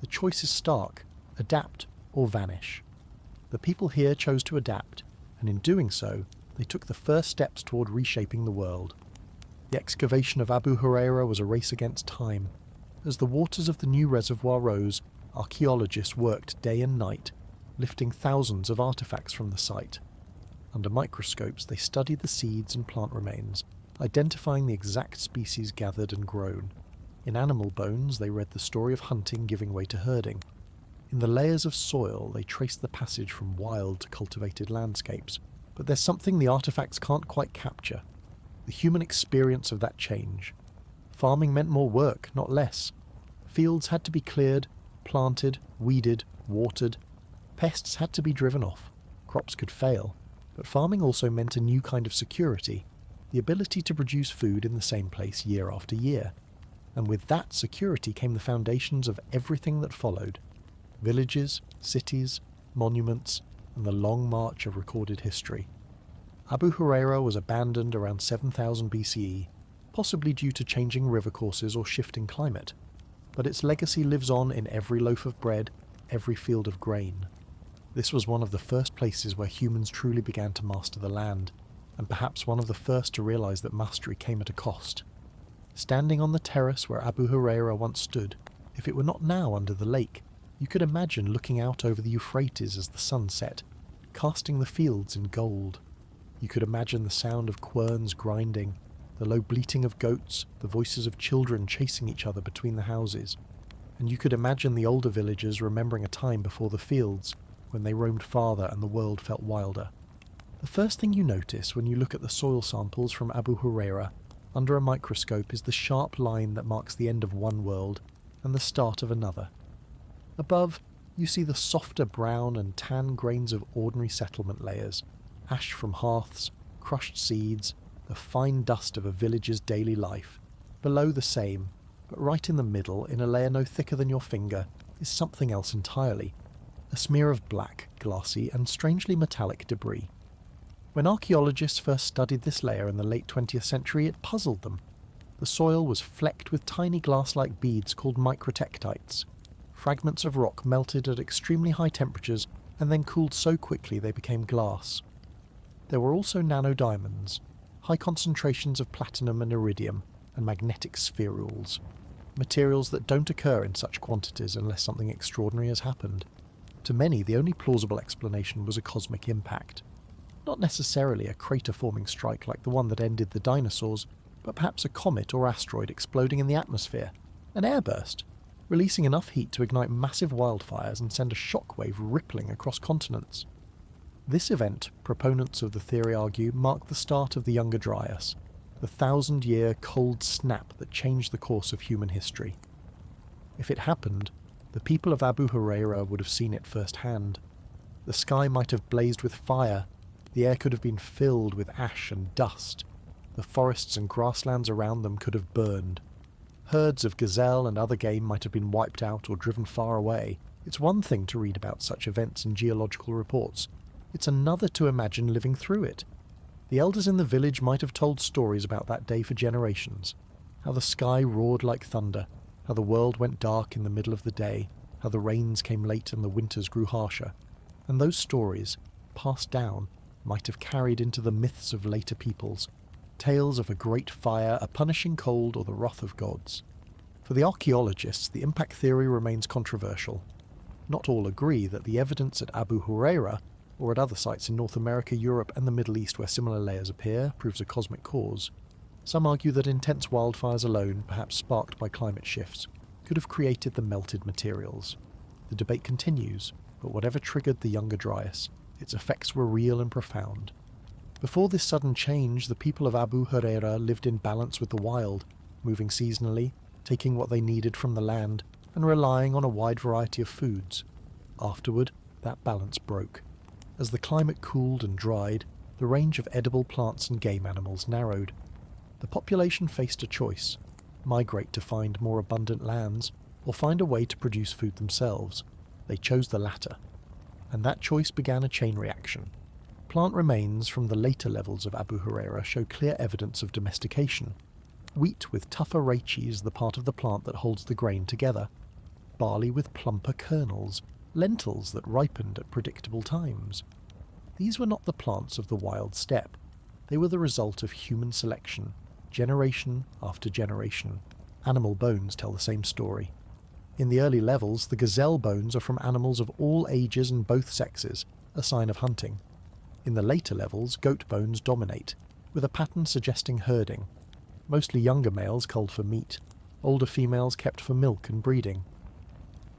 The choice is stark: adapt or vanish. The people here chose to adapt, and in doing so, they took the first steps toward reshaping the world. The excavation of Abu Hureyra was a race against time. As the waters of the new reservoir rose, archaeologists worked day and night, lifting thousands of artifacts from the site. Under microscopes, they studied the seeds and plant remains, identifying the exact species gathered and grown. In animal bones, they read the story of hunting giving way to herding. In the layers of soil, they traced the passage from wild to cultivated landscapes. But there's something the artifacts can't quite capture: the human experience of that change. Farming meant more work, not less. Fields had to be cleared, planted, weeded, watered. Pests had to be driven off. Crops could fail. But farming also meant a new kind of security, the ability to produce food in the same place year after year. And with that security came the foundations of everything that followed: villages, cities, monuments, and the long march of recorded history. Abu Hureyra was abandoned around 7000 BCE, possibly due to changing river courses or shifting climate. But its legacy lives on in every loaf of bread, every field of grain. This was one of the first places where humans truly began to master the land, and perhaps one of the first to realize that mastery came at a cost. Standing on the terrace where Abu Hureyra once stood, if it were not now under the lake, you could imagine looking out over the Euphrates as the sun set, casting the fields in gold. You could imagine the sound of querns grinding, the low bleating of goats, the voices of children chasing each other between the houses. And you could imagine the older villagers remembering a time before the fields, when they roamed farther and the world felt wilder. The first thing you notice when you look at the soil samples from Abu Hureyra under a microscope is the sharp line that marks the end of one world and the start of another. Above, you see the softer brown and tan grains of ordinary settlement layers, ash from hearths, crushed seeds, the fine dust of a village's daily life. Below the same, but right in the middle, in a layer no thicker than your finger, is something else entirely: a smear of black, glassy, and strangely metallic debris. When archaeologists first studied this layer in the late 20th century, it puzzled them. The soil was flecked with tiny glass-like beads called microtectites, fragments of rock melted at extremely high temperatures and then cooled so quickly they became glass. There were also nanodiamonds, high concentrations of platinum and iridium, and magnetic spherules, materials that don't occur in such quantities unless something extraordinary has happened. To many, the only plausible explanation was a cosmic impact. Not necessarily a crater-forming strike like the one that ended the dinosaurs, but perhaps a comet or asteroid exploding in the atmosphere, an airburst, releasing enough heat to ignite massive wildfires and send a shockwave rippling across continents. This event, proponents of the theory argue, marked the start of the Younger Dryas, the 1000-year cold snap that changed the course of human history. If it happened, the people of Abu Hureyra would have seen it firsthand. The sky might have blazed with fire, the air could have been filled with ash and dust, the forests and grasslands around them could have burned. Herds of gazelle and other game might have been wiped out or driven far away. It's one thing to read about such events in geological reports. It's another to imagine living through it. The elders in the village might have told stories about that day for generations. How the sky roared like thunder, how the world went dark in the middle of the day, how the rains came late and the winters grew harsher. And those stories, passed down, might have carried into the myths of later peoples. Tales of a great fire, a punishing cold, or the wrath of gods. For the archaeologists, the impact theory remains controversial. Not all agree that the evidence at Abu Hureyra, or at other sites in North America, Europe, and the Middle East where similar layers appear, proves a cosmic cause. Some argue that intense wildfires alone, perhaps sparked by climate shifts, could have created the melted materials. The debate continues, but whatever triggered the Younger Dryas, its effects were real and profound. Before this sudden change, the people of Abu Hureyra lived in balance with the wild, moving seasonally, taking what they needed from the land, and relying on a wide variety of foods. Afterward, that balance broke. As the climate cooled and dried, the range of edible plants and game animals narrowed. The population faced a choice: migrate to find more abundant lands, or find a way to produce food themselves. They chose the latter. And that choice began a chain reaction. Plant remains from the later levels of Abu Hureyra show clear evidence of domestication. Wheat with tougher rachis, the part of the plant that holds the grain together. Barley with plumper kernels. Lentils that ripened at predictable times. These were not the plants of the wild steppe. They were the result of human selection, generation after generation. Animal bones tell the same story. In the early levels, the gazelle bones are from animals of all ages and both sexes, a sign of hunting. In the later levels, goat bones dominate, with a pattern suggesting herding. Mostly younger males culled for meat, older females kept for milk and breeding.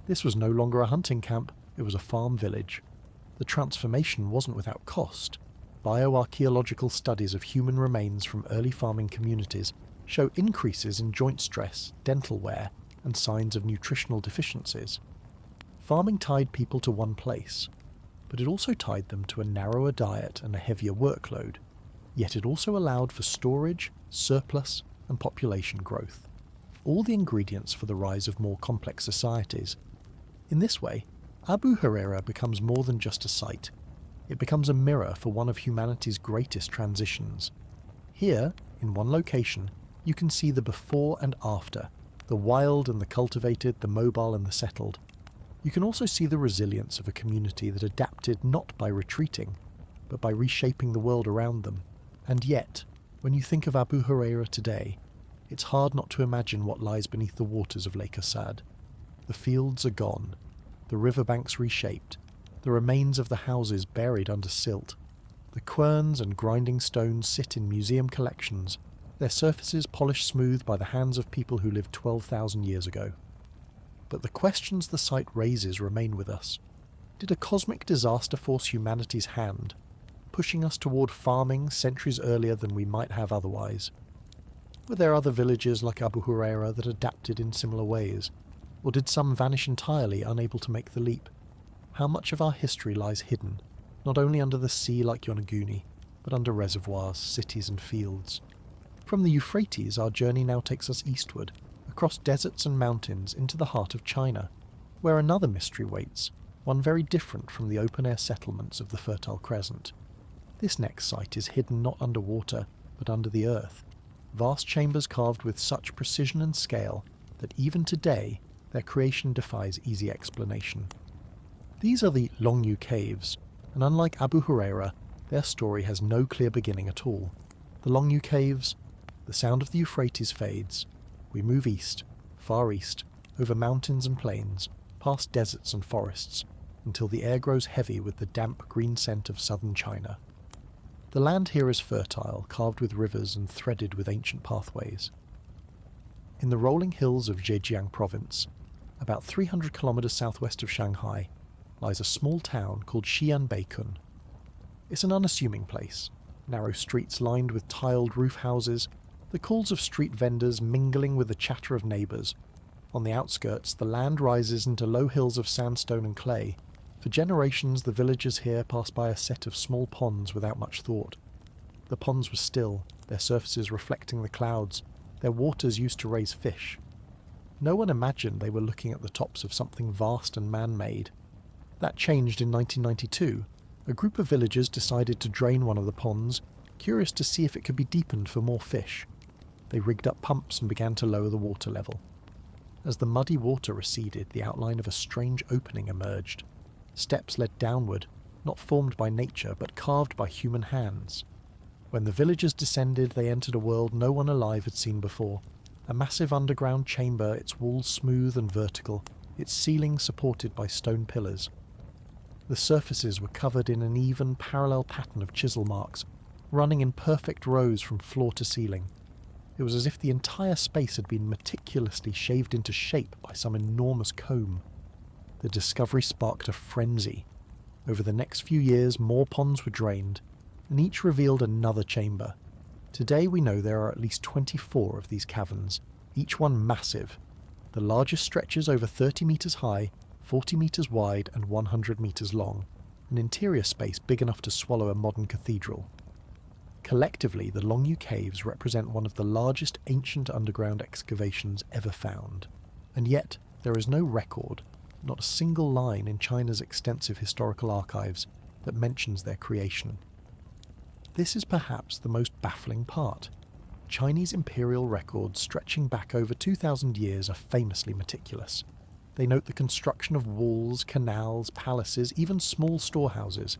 This was no longer a hunting camp, it was a farm village. The transformation wasn't without cost. Bioarchaeological studies of human remains from early farming communities show increases in joint stress, dental wear, and signs of nutritional deficiencies. Farming tied people to one place, but it also tied them to a narrower diet and a heavier workload. Yet it also allowed for storage, surplus, and population growth. All the ingredients for the rise of more complex societies. In this way, Abu Hureyra becomes more than just a site. It becomes a mirror for one of humanity's greatest transitions. Here, in one location, you can see the before and after, the wild and the cultivated, the mobile and the settled. You can also see the resilience of a community that adapted not by retreating, but by reshaping the world around them. And yet, when you think of Abu Hureyra today, it's hard not to imagine what lies beneath the waters of Lake Assad. The fields are gone, the riverbanks reshaped, the remains of the houses buried under silt. The querns and grinding stones sit in museum collections, their surfaces polished smooth by the hands of people who lived 12,000 years ago. But the questions the site raises remain with us. Did a cosmic disaster force humanity's hand, pushing us toward farming centuries earlier than we might have otherwise? Were there other villages like Abu Hureyra that adapted in similar ways? Or did some vanish entirely, unable to make the leap? How much of our history lies hidden, not only under the sea like Yonaguni, but under reservoirs, cities and fields? From the Euphrates, our journey now takes us eastward, across deserts and mountains into the heart of China, where another mystery waits, one very different from the open-air settlements of the Fertile Crescent. This next site is hidden not underwater, but under the earth, vast chambers carved with such precision and scale that even today their creation defies easy explanation. These are the Longyou Caves, and unlike Abu Hureyra, their story has no clear beginning at all. The Longyou Caves, the sound of the Euphrates fades. We move east, far east, over mountains and plains, past deserts and forests, until the air grows heavy with the damp green scent of southern China. The land here is fertile, carved with rivers and threaded with ancient pathways. In the rolling hills of Zhejiang province, about 300 kilometers southwest of Shanghai, lies a small town called Xianbeikun. It's an unassuming place, narrow streets lined with tiled roof houses, the calls of street vendors mingling with the chatter of neighbours. On the outskirts, the land rises into low hills of sandstone and clay. For generations, the villagers here passed by a set of small ponds without much thought. The ponds were still, their surfaces reflecting the clouds, their waters used to raise fish. No one imagined they were looking at the tops of something vast and man-made. That changed in 1992. A group of villagers decided to drain one of the ponds, curious to see if it could be deepened for more fish. They rigged up pumps and began to lower the water level. As the muddy water receded, the outline of a strange opening emerged. Steps led downward, not formed by nature, but carved by human hands. When the villagers descended, they entered a world no one alive had seen before. A massive underground chamber, its walls smooth and vertical, its ceiling supported by stone pillars. The surfaces were covered in an even, parallel pattern of chisel marks, running in perfect rows from floor to ceiling. It was as if the entire space had been meticulously shaved into shape by some enormous comb. The discovery sparked a frenzy. Over the next few years, more ponds were drained, and each revealed another chamber. Today we know there are at least 24 of these caverns, each one massive. The largest stretches over 30 metres high, 40 metres wide and 100 metres long, an interior space big enough to swallow a modern cathedral. Collectively, the Longyou Caves represent one of the largest ancient underground excavations ever found. And yet, there is no record, not a single line in China's extensive historical archives that mentions their creation. This is perhaps the most baffling part. Chinese imperial records stretching back over 2,000 years are famously meticulous. They note the construction of walls, canals, palaces, even small storehouses.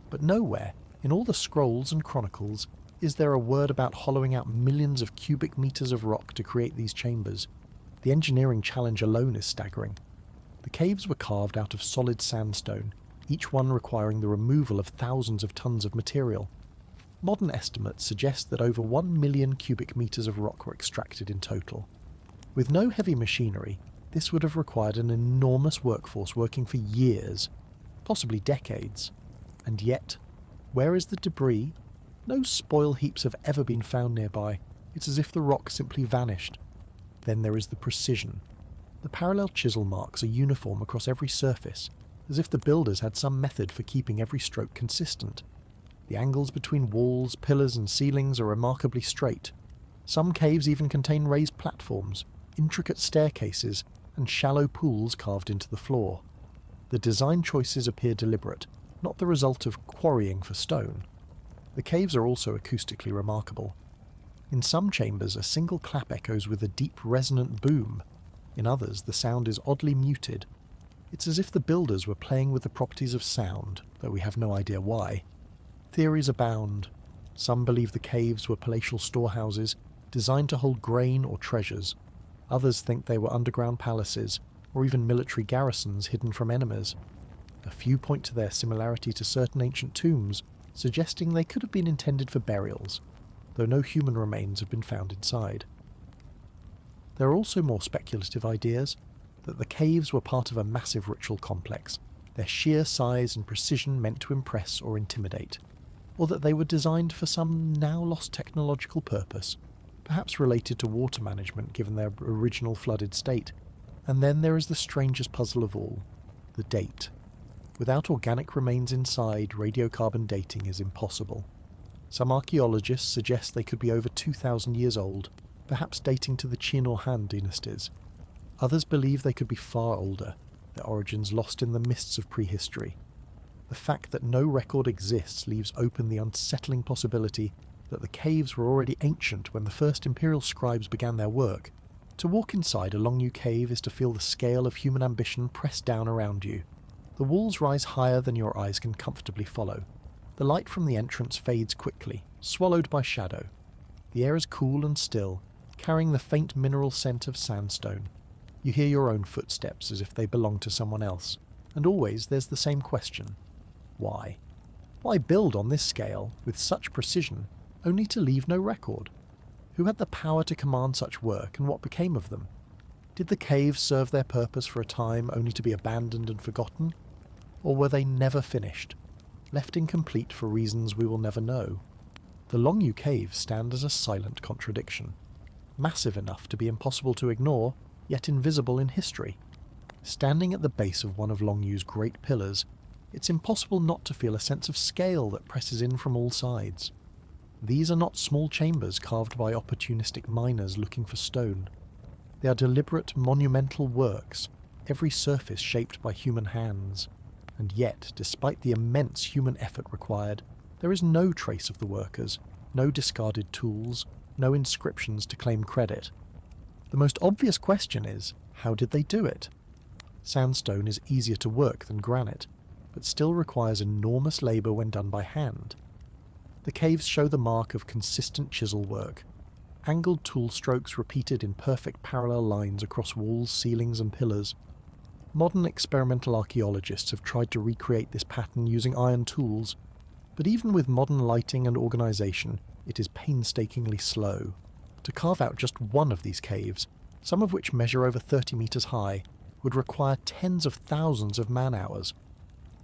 But nowhere, in all the scrolls and chronicles, is there a word about hollowing out millions of cubic meters of rock to create these chambers. The engineering challenge alone is staggering. The caves were carved out of solid sandstone, each one requiring the removal of thousands of tons of material. Modern estimates suggest that over 1 million cubic meters of rock were extracted in total. With no heavy machinery, this would have required an enormous workforce working for years, possibly decades. And yet, where is the debris? No spoil heaps have ever been found nearby. It's as if the rock simply vanished. Then there is the precision. The parallel chisel marks are uniform across every surface, as if the builders had some method for keeping every stroke consistent. The angles between walls, pillars and ceilings are remarkably straight. Some caves even contain raised platforms, intricate staircases, and shallow pools carved into the floor. The design choices appear deliberate, not the result of quarrying for stone. The caves are also acoustically remarkable. In some chambers, a single clap echoes with a deep resonant boom. In others, the sound is oddly muted. It's as if the builders were playing with the properties of sound, though we have no idea why. Theories abound. Some believe the caves were palatial storehouses, designed to hold grain or treasures. Others think they were underground palaces, or even military garrisons hidden from enemies. A few point to their similarity to certain ancient tombs, suggesting they could have been intended for burials, though no human remains have been found inside. There are also more speculative ideas, that the caves were part of a massive ritual complex, their sheer size and precision meant to impress or intimidate, or that they were designed for some now-lost technological purpose, perhaps related to water management given their original flooded state. And then there is the strangest puzzle of all, the date. Without organic remains inside, radiocarbon dating is impossible. Some archaeologists suggest they could be over 2,000 years old, perhaps dating to the Qin or Han dynasties. Others believe they could be far older, their origins lost in the mists of prehistory. The fact that no record exists leaves open the unsettling possibility that the caves were already ancient when the first imperial scribes began their work. To walk inside a Longyou cave is to feel the scale of human ambition pressed down around you. The walls rise higher than your eyes can comfortably follow. The light from the entrance fades quickly, swallowed by shadow. The air is cool and still, carrying the faint mineral scent of sandstone. You hear your own footsteps as if they belong to someone else. And always there's the same question. Why? Why build on this scale, with such precision, only to leave no record? Who had the power to command such work, and what became of them? Did the caves serve their purpose for a time only to be abandoned and forgotten? Or were they never finished, left incomplete for reasons we will never know? The Longyou Caves stand as a silent contradiction. Massive enough to be impossible to ignore, yet invisible in history. Standing at the base of one of Longyou's great pillars, it's impossible not to feel a sense of scale that presses in from all sides. These are not small chambers carved by opportunistic miners looking for stone. They are deliberate, monumental works, every surface shaped by human hands. And yet, despite the immense human effort required, there is no trace of the workers, no discarded tools, no inscriptions to claim credit. The most obvious question is, how did they do it? Sandstone is easier to work than granite, but still requires enormous labour when done by hand. The caves show the mark of consistent chisel work, angled tool strokes repeated in perfect parallel lines across walls, ceilings and pillars. Modern experimental archaeologists have tried to recreate this pattern using iron tools, but even with modern lighting and organisation, it is painstakingly slow. To carve out just one of these caves, some of which measure over 30 metres high, would require tens of thousands of man-hours.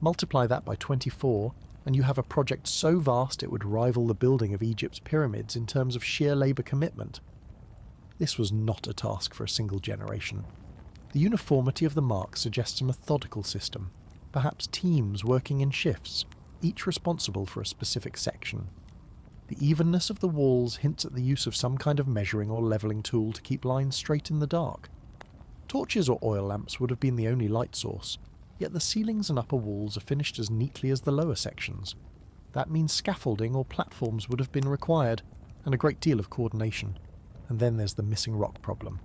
Multiply that by 24, and you have a project so vast it would rival the building of Egypt's pyramids in terms of sheer labour commitment. This was not a task for a single generation. The uniformity of the marks suggests a methodical system, perhaps teams working in shifts, each responsible for a specific section. The evenness of the walls hints at the use of some kind of measuring or levelling tool to keep lines straight in the dark. Torches or oil lamps would have been the only light source, yet the ceilings and upper walls are finished as neatly as the lower sections. That means scaffolding or platforms would have been required, and a great deal of coordination. And then there's the missing rock problem.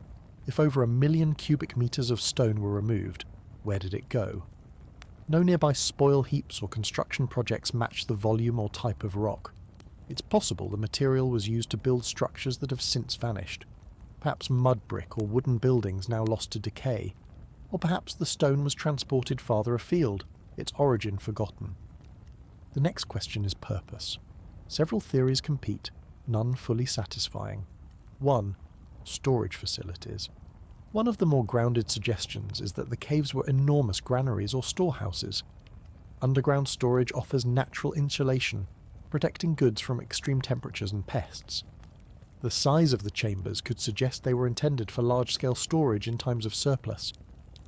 If over 1 million cubic metres of stone were removed, where did it go? No nearby spoil heaps or construction projects match the volume or type of rock. It's possible the material was used to build structures that have since vanished. Perhaps mud brick or wooden buildings now lost to decay. Or perhaps the stone was transported farther afield, its origin forgotten. The next question is purpose. Several theories compete, none fully satisfying. 1. Storage facilities. One of the more grounded suggestions is that the caves were enormous granaries or storehouses. Underground storage offers natural insulation, protecting goods from extreme temperatures and pests. The size of the chambers could suggest they were intended for large-scale storage in times of surplus.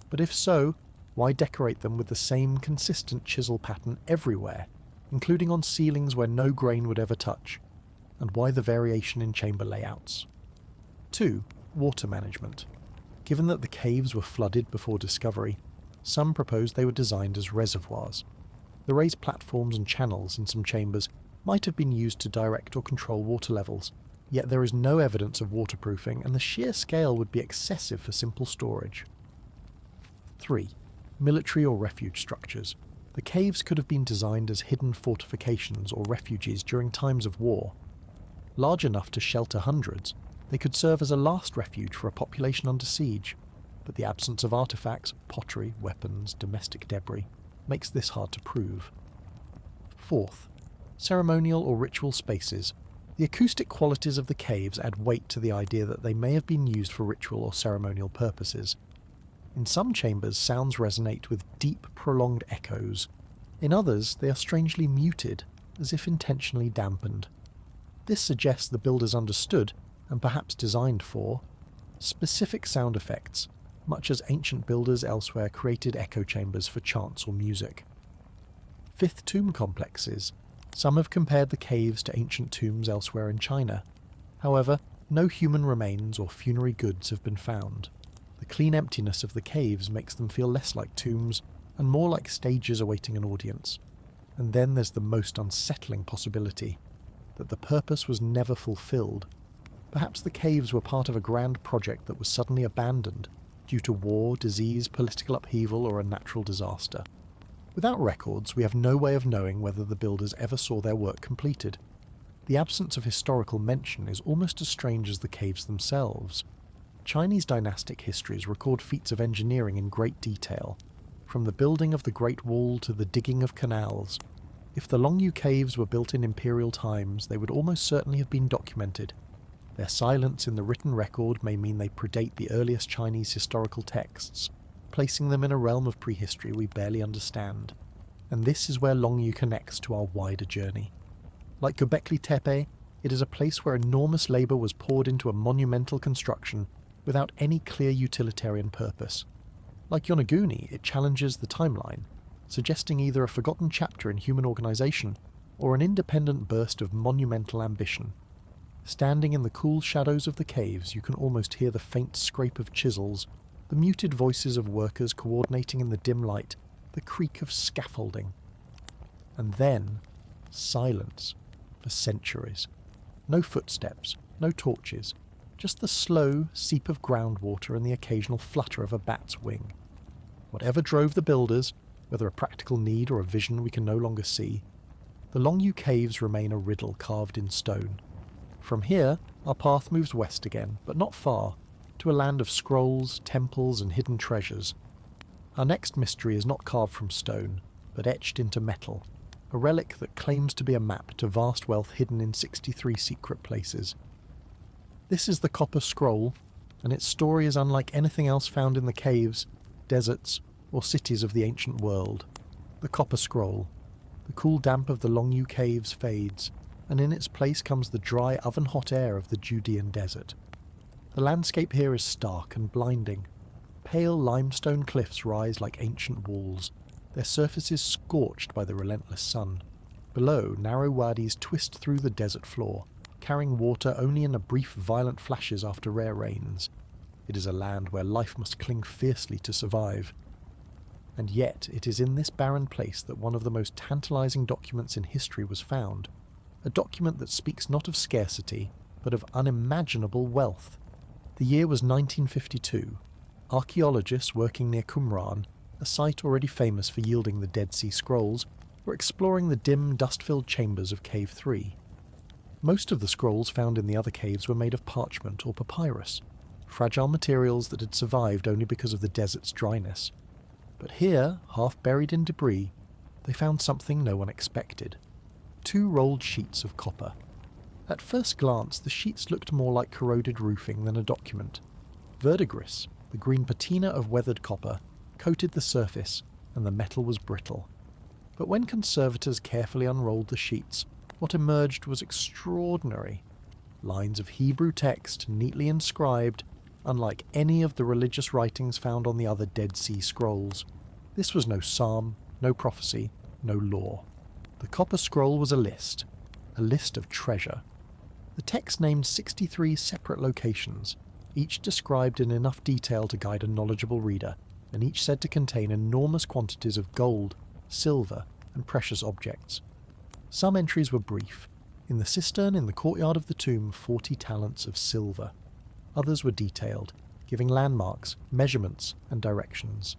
But if so, why decorate them with the same consistent chisel pattern everywhere, including on ceilings where no grain would ever touch? And why the variation in chamber layouts? 2. Water management. Given that the caves were flooded before discovery, some propose they were designed as reservoirs. The raised platforms and channels in some chambers might have been used to direct or control water levels, yet there is no evidence of waterproofing and the sheer scale would be excessive for simple storage. 3. Military or refuge structures. The caves could have been designed as hidden fortifications or refuges during times of war. Large enough to shelter hundreds, they could serve as a last refuge for a population under siege, but the absence of artifacts, pottery, weapons, domestic debris, makes this hard to prove. 4th. Ceremonial or ritual spaces. The acoustic qualities of the caves add weight to the idea that they may have been used for ritual or ceremonial purposes. In some chambers, sounds resonate with deep, prolonged echoes. In others, they are strangely muted, as if intentionally dampened. This suggests the builders understood, and perhaps designed for, specific sound effects, much as ancient builders elsewhere created echo chambers for chants or music. 5th. Tomb complexes. Some have compared the caves to ancient tombs elsewhere in China. However, no human remains or funerary goods have been found. The clean emptiness of the caves makes them feel less like tombs and more like stages awaiting an audience. And then there's the most unsettling possibility, that the purpose was never fulfilled. Perhaps the caves were part of a grand project that was suddenly abandoned due to war, disease, political upheaval, or a natural disaster. Without records, we have no way of knowing whether the builders ever saw their work completed. The absence of historical mention is almost as strange as the caves themselves. Chinese dynastic histories record feats of engineering in great detail, from the building of the Great Wall to the digging of canals. If the Longyou Caves were built in imperial times, they would almost certainly have been documented. Their silence in the written record may mean they predate the earliest Chinese historical texts, placing them in a realm of prehistory we barely understand. And this is where Longyou connects to our wider journey. Like Göbekli Tepe, it is a place where enormous labour was poured into a monumental construction, without any clear utilitarian purpose. Like Yonaguni, it challenges the timeline, suggesting either a forgotten chapter in human organisation or an independent burst of monumental ambition. Standing in the cool shadows of the caves, you can almost hear the faint scrape of chisels, the muted voices of workers coordinating in the dim light, the creak of scaffolding. And then, silence for centuries. No footsteps, no torches, just the slow seep of groundwater and the occasional flutter of a bat's wing. Whatever drove the builders, whether a practical need or a vision we can no longer see, the Longyou Caves remain a riddle carved in stone. From here, our path moves west again, but not far, to a land of scrolls, temples and hidden treasures. Our next mystery is not carved from stone, but etched into metal, a relic that claims to be a map to vast wealth hidden in 63 secret places. This is the Copper Scroll, and its story is unlike anything else found in the caves, deserts, or cities of the ancient world. The Copper Scroll. The cool damp of the Longyou Caves fades, and in its place comes the dry oven-hot air of the Judean desert. The landscape here is stark and blinding. Pale limestone cliffs rise like ancient walls, their surfaces scorched by the relentless sun. Below, narrow wadis twist through the desert floor, carrying water only in brief violent flashes after rare rains. It is a land where life must cling fiercely to survive. And yet it is in this barren place that one of the most tantalizing documents in history was found, a document that speaks not of scarcity, but of unimaginable wealth. The year was 1952. Archaeologists working near Qumran, a site already famous for yielding the Dead Sea Scrolls, were exploring the dim, dust-filled chambers of Cave 3. Most of the scrolls found in the other caves were made of parchment or papyrus, fragile materials that had survived only because of the desert's dryness. But here, half buried in debris, they found something no one expected. 2 rolled sheets of copper. At first glance, the sheets looked more like corroded roofing than a document. Verdigris, the green patina of weathered copper, coated the surface, and the metal was brittle. But when conservators carefully unrolled the sheets, what emerged was extraordinary. Lines of Hebrew text, neatly inscribed, unlike any of the religious writings found on the other Dead Sea Scrolls. This was no psalm, no prophecy, no law. The Copper Scroll was a list of treasure. The text named 63 separate locations, each described in enough detail to guide a knowledgeable reader, and each said to contain enormous quantities of gold, silver, and precious objects. Some entries were brief. In the cistern in the courtyard of the tomb, 40 talents of silver. Others were detailed, giving landmarks, measurements, and directions.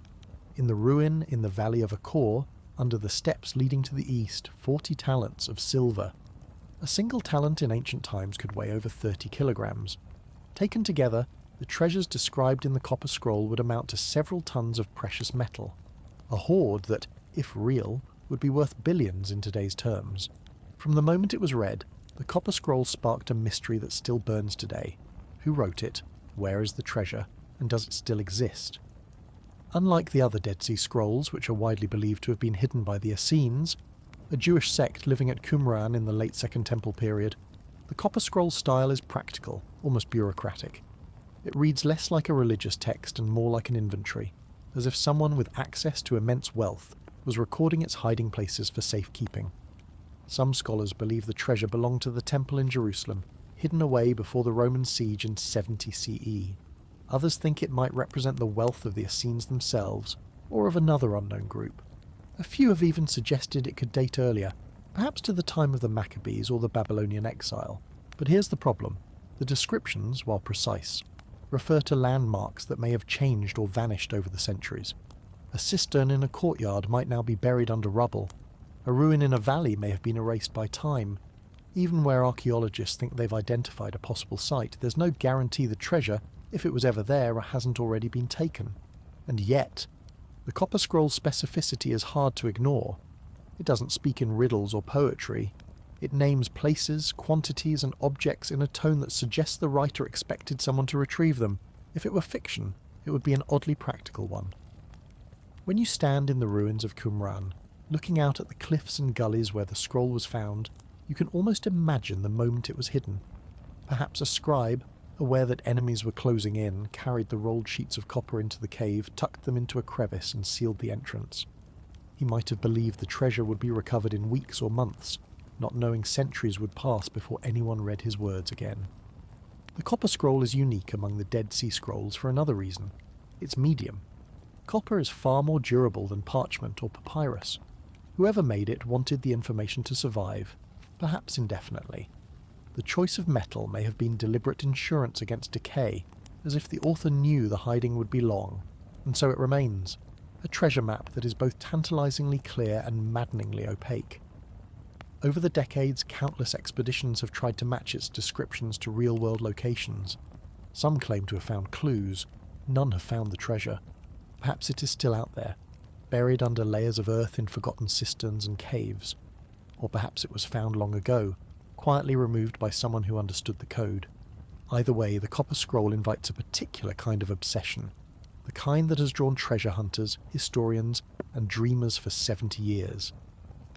In the ruin in the valley of Akor, under the steps leading to the east, 40 talents of silver. A single talent in ancient times could weigh over 30 kilograms. Taken together, the treasures described in the Copper Scroll would amount to several tons of precious metal. A hoard that, if real, would be worth billions in today's terms. From the moment it was read, the Copper Scroll sparked a mystery that still burns today. Who wrote it? Where is the treasure? And does it still exist? Unlike the other Dead Sea Scrolls, which are widely believed to have been hidden by the Essenes, a Jewish sect living at Qumran in the late Second Temple period, the Copper Scroll style is practical, almost bureaucratic. It reads less like a religious text and more like an inventory, as if someone with access to immense wealth was recording its hiding places for safekeeping. Some scholars believe the treasure belonged to the temple in Jerusalem, hidden away before the Roman siege in 70 CE. Others think it might represent the wealth of the Essenes themselves, or of another unknown group. A few have even suggested it could date earlier, perhaps to the time of the Maccabees or the Babylonian exile. But here's the problem. The descriptions, while precise, refer to landmarks that may have changed or vanished over the centuries. A cistern in a courtyard might now be buried under rubble. A ruin in a valley may have been erased by time. Even where archaeologists think they've identified a possible site, there's no guarantee the treasure, if it was ever there, hasn't already been taken. And yet, the Copper Scroll's specificity is hard to ignore. It doesn't speak in riddles or poetry. It names places, quantities, and objects in a tone that suggests the writer expected someone to retrieve them. If it were fiction, it would be an oddly practical one. When you stand in the ruins of Qumran, looking out at the cliffs and gullies where the scroll was found, you can almost imagine the moment it was hidden. Perhaps a scribe, aware that enemies were closing in, carried the rolled sheets of copper into the cave, tucked them into a crevice and sealed the entrance. He might have believed the treasure would be recovered in weeks or months, not knowing centuries would pass before anyone read his words again. The copper scroll is unique among the Dead Sea Scrolls for another reason. It's medium. Copper is far more durable than parchment or papyrus. Whoever made it wanted the information to survive, perhaps indefinitely. The choice of metal may have been deliberate insurance against decay, as if the author knew the hiding would be long, and so it remains, a treasure map that is both tantalizingly clear and maddeningly opaque. Over the decades, countless expeditions have tried to match its descriptions to real-world locations. Some claim to have found clues, none have found the treasure. Perhaps it is still out there, buried under layers of earth in forgotten cisterns and caves. Or perhaps it was found long ago, quietly removed by someone who understood the code. Either way, the copper scroll invites a particular kind of obsession, the kind that has drawn treasure hunters, historians, and dreamers for 70 years.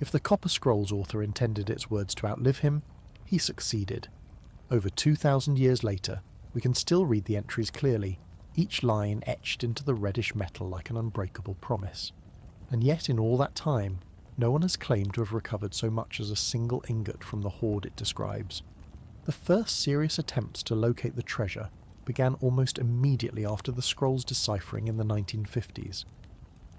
If the Copper Scroll's author intended its words to outlive him, he succeeded. Over 2,000 years later, we can still read the entries clearly, each line etched into the reddish metal like an unbreakable promise. And yet in all that time, no one has claimed to have recovered so much as a single ingot from the hoard it describes. The first serious attempts to locate the treasure began almost immediately after the scroll's deciphering in the 1950s.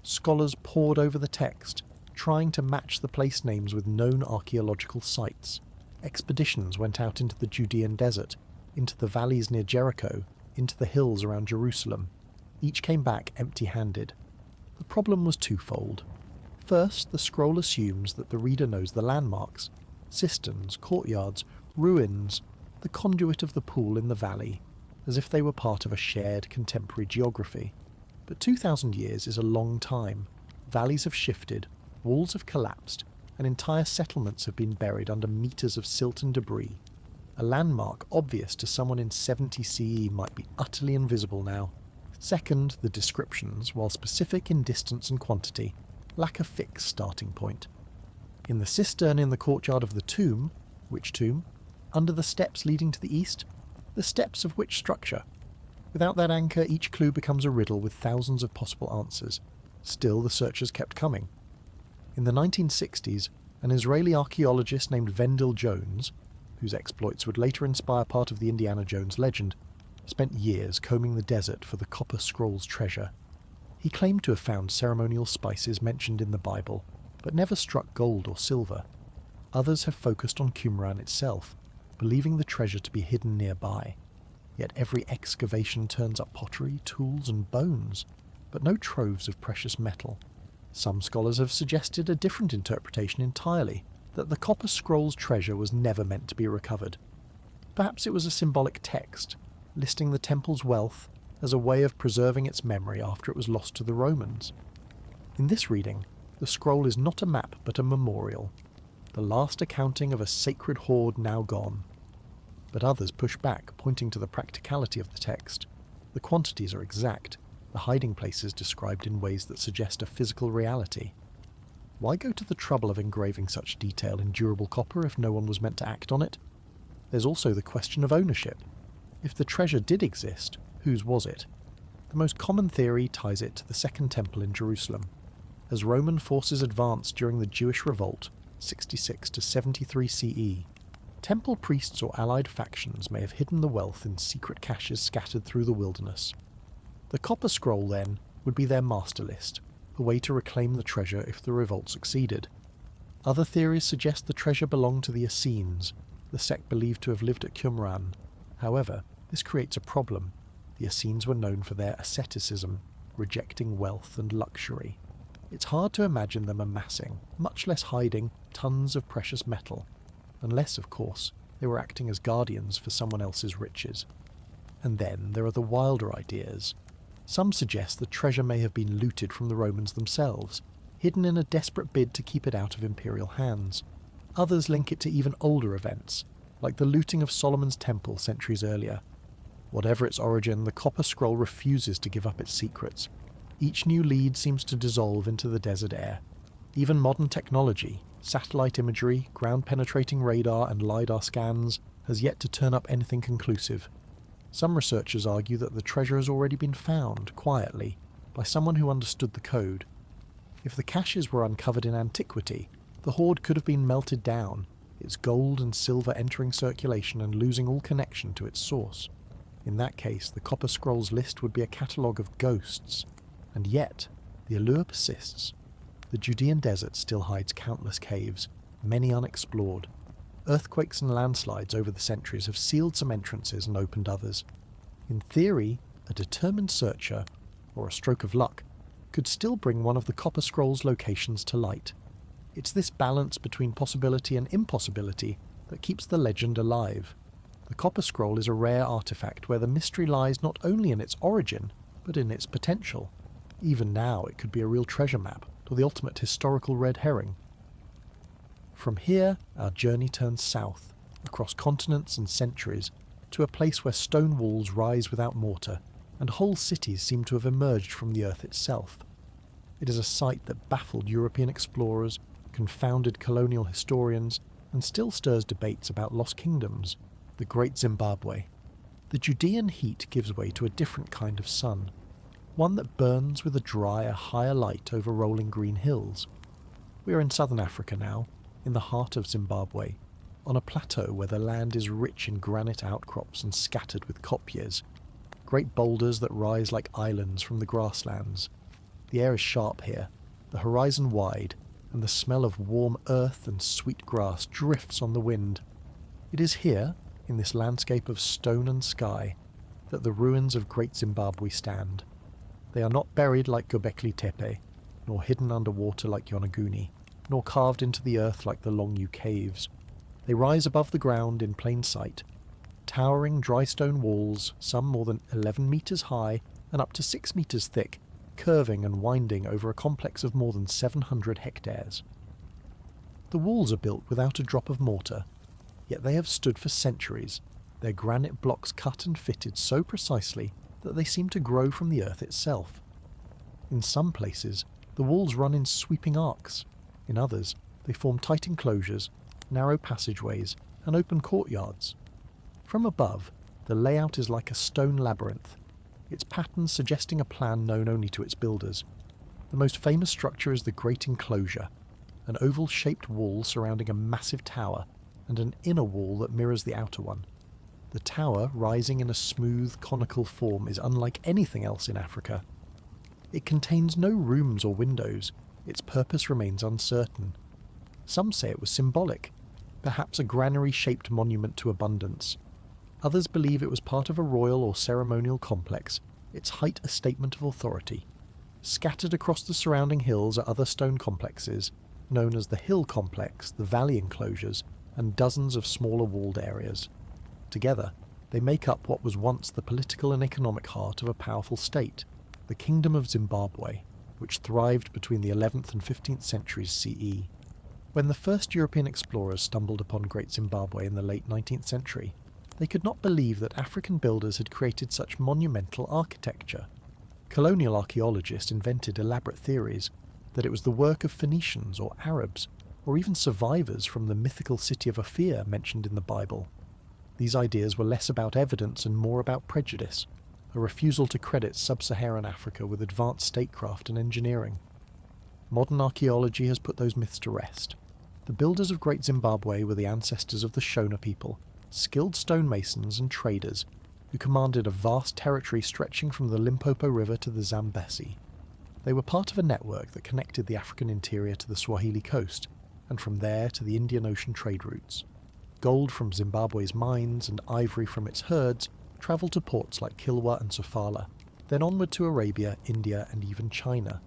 Scholars pored over the text, trying to match the place names with known archaeological sites. Expeditions went out into the Judean desert, into the valleys near Jericho, into the hills around Jerusalem. Each came back empty-handed. The problem was twofold. First, the scroll assumes that the reader knows the landmarks, cisterns, courtyards, ruins, the conduit of the pool in the valley, as if they were part of a shared contemporary geography. But 2,000 years is a long time. Valleys have shifted, walls have collapsed, and entire settlements have been buried under meters of silt and debris. A landmark obvious to someone in 70 CE might be utterly invisible now. Second, the descriptions, while specific in distance and quantity, lack a fixed starting point. In the cistern in the courtyard of the tomb, which tomb? Under the steps leading to the east? The steps of which structure? Without that anchor, each clue becomes a riddle with thousands of possible answers. Still, the searchers kept coming. In the 1960s, an Israeli archaeologist named Vendel Jones, whose exploits would later inspire part of the Indiana Jones legend, spent years combing the desert for the Copper Scroll's treasure. He claimed to have found ceremonial spices mentioned in the Bible, but never struck gold or silver. Others have focused on Qumran itself, believing the treasure to be hidden nearby. Yet every excavation turns up pottery, tools and bones, but no troves of precious metal. Some scholars have suggested a different interpretation entirely, that the Copper Scroll's treasure was never meant to be recovered. Perhaps it was a symbolic text, listing the temple's wealth as a way of preserving its memory after it was lost to the Romans. In this reading, the scroll is not a map but a memorial, the last accounting of a sacred hoard now gone. But others push back, pointing to the practicality of the text. The quantities are exact, the hiding places described in ways that suggest a physical reality. Why go to the trouble of engraving such detail in durable copper if no one was meant to act on it? There's also the question of ownership. If the treasure did exist, whose was it? The most common theory ties it to the Second Temple in Jerusalem. As Roman forces advanced during the Jewish Revolt, 66 to 73 CE, temple priests or allied factions may have hidden the wealth in secret caches scattered through the wilderness. The Copper Scroll, then, would be their master list, a way to reclaim the treasure if the revolt succeeded. Other theories suggest the treasure belonged to the Essenes, the sect believed to have lived at Qumran. However, this creates a problem. The Essenes were known for their asceticism, rejecting wealth and luxury. It's hard to imagine them amassing, much less hiding, tons of precious metal, unless, of course, they were acting as guardians for someone else's riches. And then there are the wilder ideas. Some suggest the treasure may have been looted from the Romans themselves, hidden in a desperate bid to keep it out of imperial hands. Others link it to even older events, like the looting of Solomon's temple centuries earlier. Whatever its origin, the Copper Scroll refuses to give up its secrets. Each new lead seems to dissolve into the desert air. Even modern technology, satellite imagery, ground-penetrating radar and LiDAR scans, has yet to turn up anything conclusive. Some researchers argue that the treasure has already been found, quietly, by someone who understood the code. If the caches were uncovered in antiquity, the hoard could have been melted down, its gold and silver entering circulation and losing all connection to its source. In that case, the Copper Scrolls list would be a catalogue of ghosts. And yet, the allure persists. The Judean desert still hides countless caves, many unexplored. Earthquakes and landslides over the centuries have sealed some entrances and opened others. In theory, a determined searcher, or a stroke of luck, could still bring one of the Copper Scrolls locations to light. It's this balance between possibility and impossibility that keeps the legend alive. The Copper Scroll is a rare artifact where the mystery lies not only in its origin, but in its potential. Even now, it could be a real treasure map, or the ultimate historical red herring. From here, our journey turns south, across continents and centuries, to a place where stone walls rise without mortar, and whole cities seem to have emerged from the earth itself. It is a site that baffled European explorers, confounded colonial historians, and still stirs debates about lost kingdoms, the Great Zimbabwe. The Judean heat gives way to a different kind of sun, one that burns with a drier, higher light over rolling green hills. We are in southern Africa now, in the heart of Zimbabwe, on a plateau where the land is rich in granite outcrops and scattered with kopjes, great boulders that rise like islands from the grasslands. The air is sharp here, the horizon wide, and the smell of warm earth and sweet grass drifts on the wind. It is here, in this landscape of stone and sky, that the ruins of Great Zimbabwe stand. They are not buried like Göbekli Tepe, nor hidden under water like Yonaguni, nor carved into the earth like the Longyou Caves. They rise above the ground in plain sight, towering dry stone walls, some more than 11 metres high and up to 6 metres thick, curving and winding over a complex of more than 700 hectares. The walls are built without a drop of mortar, yet they have stood for centuries, their granite blocks cut and fitted so precisely that they seem to grow from the earth itself. In some places, the walls run in sweeping arcs. In others, they form tight enclosures, narrow passageways, and open courtyards. From above, the layout is like a stone labyrinth, its patterns suggesting a plan known only to its builders. The most famous structure is the Great Enclosure, an oval-shaped wall surrounding a massive tower, and an inner wall that mirrors the outer one. The tower, rising in a smooth, conical form, is unlike anything else in Africa. It contains no rooms or windows. Its purpose remains uncertain. Some say it was symbolic, perhaps a granary-shaped monument to abundance. Others believe it was part of a royal or ceremonial complex, its height a statement of authority. Scattered across the surrounding hills are other stone complexes, known as the Hill Complex, the Valley Enclosures, and dozens of smaller walled areas. Together, they make up what was once the political and economic heart of a powerful state, the Kingdom of Zimbabwe, which thrived between the 11th and 15th centuries CE. When the first European explorers stumbled upon Great Zimbabwe in the late 19th century, they could not believe that African builders had created such monumental architecture. Colonial archaeologists invented elaborate theories that it was the work of Phoenicians or Arabs, or even survivors from the mythical city of Ophir mentioned in the Bible. These ideas were less about evidence and more about prejudice, a refusal to credit sub-Saharan Africa with advanced statecraft and engineering. Modern archaeology has put those myths to rest. The builders of Great Zimbabwe were the ancestors of the Shona people, skilled stonemasons and traders, who commanded a vast territory stretching from the Limpopo River to the Zambezi. They were part of a network that connected the African interior to the Swahili coast, and from there to the Indian Ocean trade routes. Gold from Zimbabwe's mines and ivory from its herds travelled to ports like Kilwa and Sofala, then onward to Arabia, India, and even China.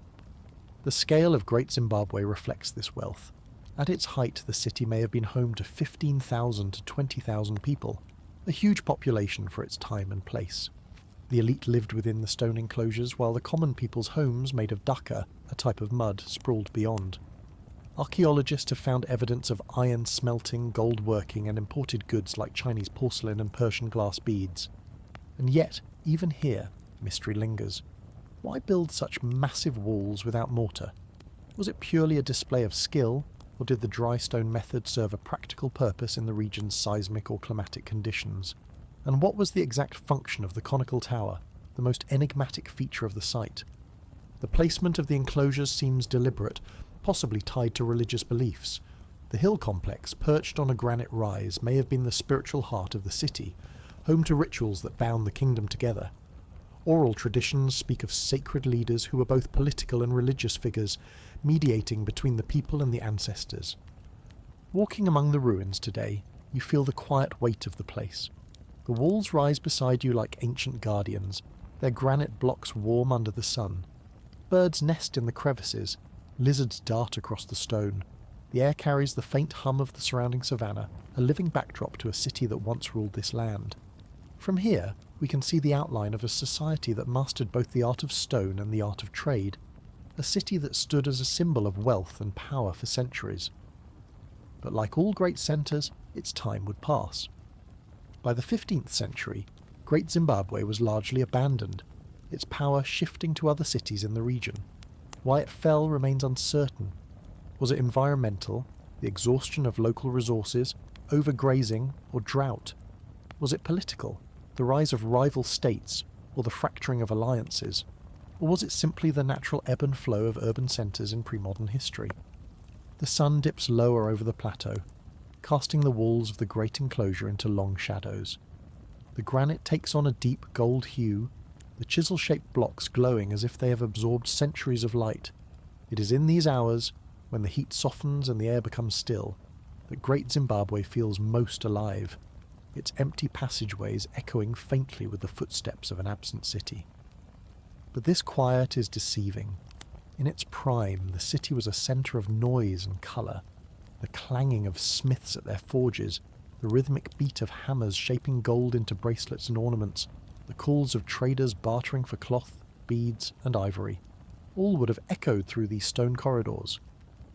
The scale of Great Zimbabwe reflects this wealth. At its height, the city may have been home to 15,000 to 20,000 people, a huge population for its time and place. The elite lived within the stone enclosures, while the common people's homes, made of dukkha, a type of mud, sprawled beyond. Archaeologists have found evidence of iron smelting, gold working, and imported goods like Chinese porcelain and Persian glass beads. And yet, even here, mystery lingers. Why build such massive walls without mortar? Was it purely a display of skill, or did the dry stone method serve a practical purpose in the region's seismic or climatic conditions? And what was the exact function of the conical tower, the most enigmatic feature of the site? The placement of the enclosures seems deliberate, possibly tied to religious beliefs. The hill complex, perched on a granite rise, may have been the spiritual heart of the city, home to rituals that bound the kingdom together. Oral traditions speak of sacred leaders who were both political and religious figures, mediating between the people and the ancestors. Walking among the ruins today, you feel the quiet weight of the place. The walls rise beside you like ancient guardians, their granite blocks warm under the sun. Birds nest in the crevices, lizards dart across the stone. The air carries the faint hum of the surrounding savannah, a living backdrop to a city that once ruled this land. From here, we can see the outline of a society that mastered both the art of stone and the art of trade, a city that stood as a symbol of wealth and power for centuries. But like all great centres, its time would pass. By the 15th century, Great Zimbabwe was largely abandoned, its power shifting to other cities in the region. Why it fell remains uncertain. Was it environmental, the exhaustion of local resources, overgrazing, or drought? Was it political, the rise of rival states, or the fracturing of alliances? Or was it simply the natural ebb and flow of urban centres in pre-modern history? The sun dips lower over the plateau, casting the walls of the great enclosure into long shadows. The granite takes on a deep gold hue, the chisel-shaped blocks glowing as if they have absorbed centuries of light. It is in these hours, when the heat softens and the air becomes still, that Great Zimbabwe feels most alive, its empty passageways echoing faintly with the footsteps of an absent city. But this quiet is deceiving. In its prime, the city was a centre of noise and colour, the clanging of smiths at their forges, the rhythmic beat of hammers shaping gold into bracelets and ornaments, the calls of traders bartering for cloth, beads, and ivory. All would have echoed through these stone corridors.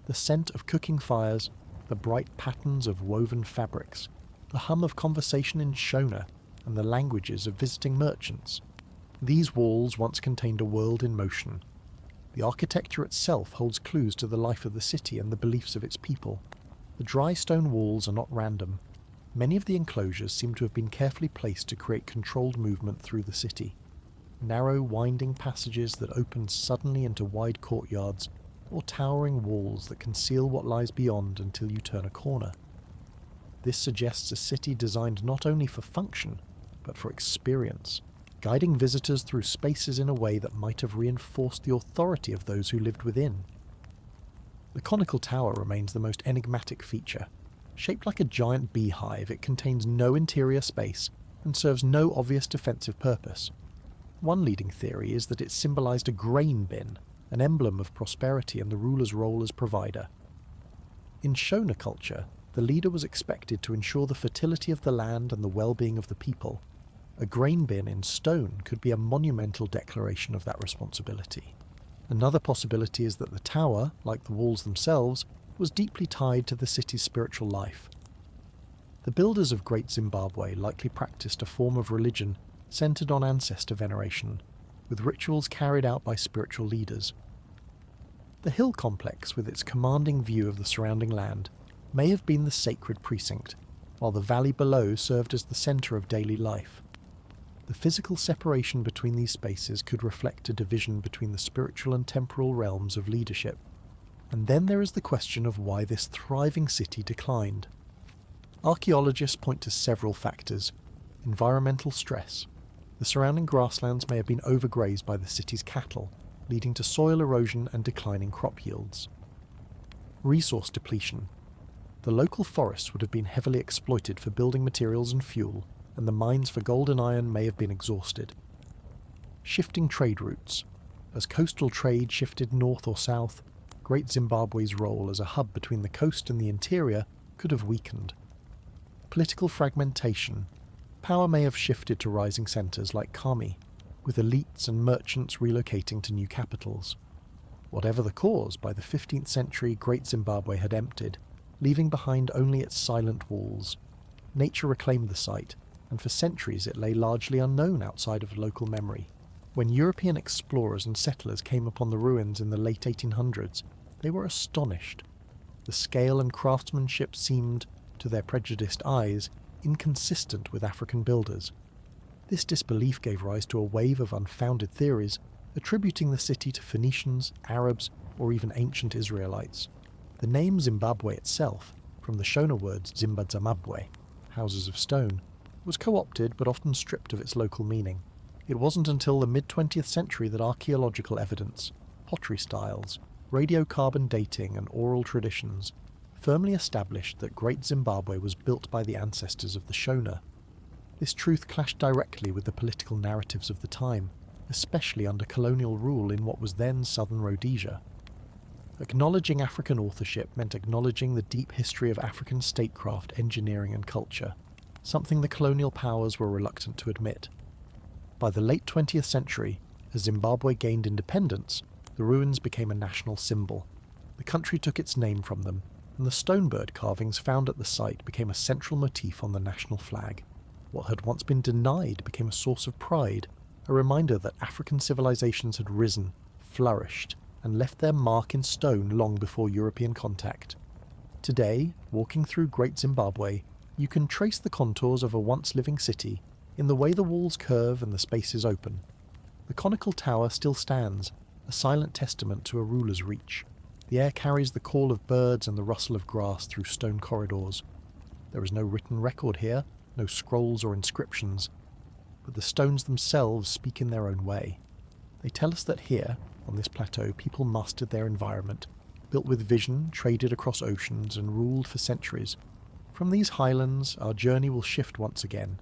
The scent of cooking fires, the bright patterns of woven fabrics, the hum of conversation in Shona, and the languages of visiting merchants. These walls once contained a world in motion. The architecture itself holds clues to the life of the city and the beliefs of its people. The dry stone walls are not random. Many of the enclosures seem to have been carefully placed to create controlled movement through the city. Narrow, winding passages that open suddenly into wide courtyards, or towering walls that conceal what lies beyond until you turn a corner. This suggests a city designed not only for function, but for experience, guiding visitors through spaces in a way that might have reinforced the authority of those who lived within. The conical tower remains the most enigmatic feature. Shaped like a giant beehive, it contains no interior space and serves no obvious defensive purpose. One leading theory is that it symbolised a grain bin, an emblem of prosperity and the ruler's role as provider. In Shona culture, the leader was expected to ensure the fertility of the land and the well-being of the people. A grain bin in stone could be a monumental declaration of that responsibility. Another possibility is that the tower, like the walls themselves, was deeply tied to the city's spiritual life. The builders of Great Zimbabwe likely practiced a form of religion centered on ancestor veneration, with rituals carried out by spiritual leaders. The hill complex, with its commanding view of the surrounding land, may have been the sacred precinct, while the valley below served as the center of daily life. The physical separation between these spaces could reflect a division between the spiritual and temporal realms of leadership. And then there is the question of why this thriving city declined. Archaeologists point to several factors. Environmental stress. The surrounding grasslands may have been overgrazed by the city's cattle, leading to soil erosion and declining crop yields. Resource depletion. The local forests would have been heavily exploited for building materials and fuel, and the mines for gold and iron may have been exhausted. Shifting trade routes. As coastal trade shifted north or south, Great Zimbabwe's role as a hub between the coast and the interior could have weakened. Political fragmentation. Power may have shifted to rising centres like Kami, with elites and merchants relocating to new capitals. Whatever the cause, by the 15th century Great Zimbabwe had emptied, leaving behind only its silent walls. Nature reclaimed the site, and for centuries it lay largely unknown outside of local memory. When European explorers and settlers came upon the ruins in the late 1800s, they were astonished. The scale and craftsmanship seemed, to their prejudiced eyes, inconsistent with African builders. This disbelief gave rise to a wave of unfounded theories, attributing the city to Phoenicians, Arabs, or even ancient Israelites. The name Zimbabwe itself, from the Shona words Zimbadzamabwe, houses of stone, was co-opted but often stripped of its local meaning. It wasn't until the mid-20th century that archaeological evidence, pottery styles, radiocarbon dating and oral traditions firmly established that Great Zimbabwe was built by the ancestors of the Shona. This truth clashed directly with the political narratives of the time, especially under colonial rule in what was then southern Rhodesia. Acknowledging African authorship meant acknowledging the deep history of African statecraft, engineering and culture, something the colonial powers were reluctant to admit. By the late 20th century, as Zimbabwe gained independence, the ruins became a national symbol. The country took its name from them, and the stonebird carvings found at the site became a central motif on the national flag. What had once been denied became a source of pride, a reminder that African civilizations had risen, flourished, and left their mark in stone long before European contact. Today, walking through Great Zimbabwe, you can trace the contours of a once living city in the way the walls curve and the spaces open. The conical tower still stands, a silent testament to a ruler's reach. The air carries the call of birds and the rustle of grass through stone corridors. There is no written record here, no scrolls or inscriptions, but the stones themselves speak in their own way. They tell us that here, on this plateau, people mastered their environment, built with vision, traded across oceans, and ruled for centuries. From these highlands, our journey will shift once again,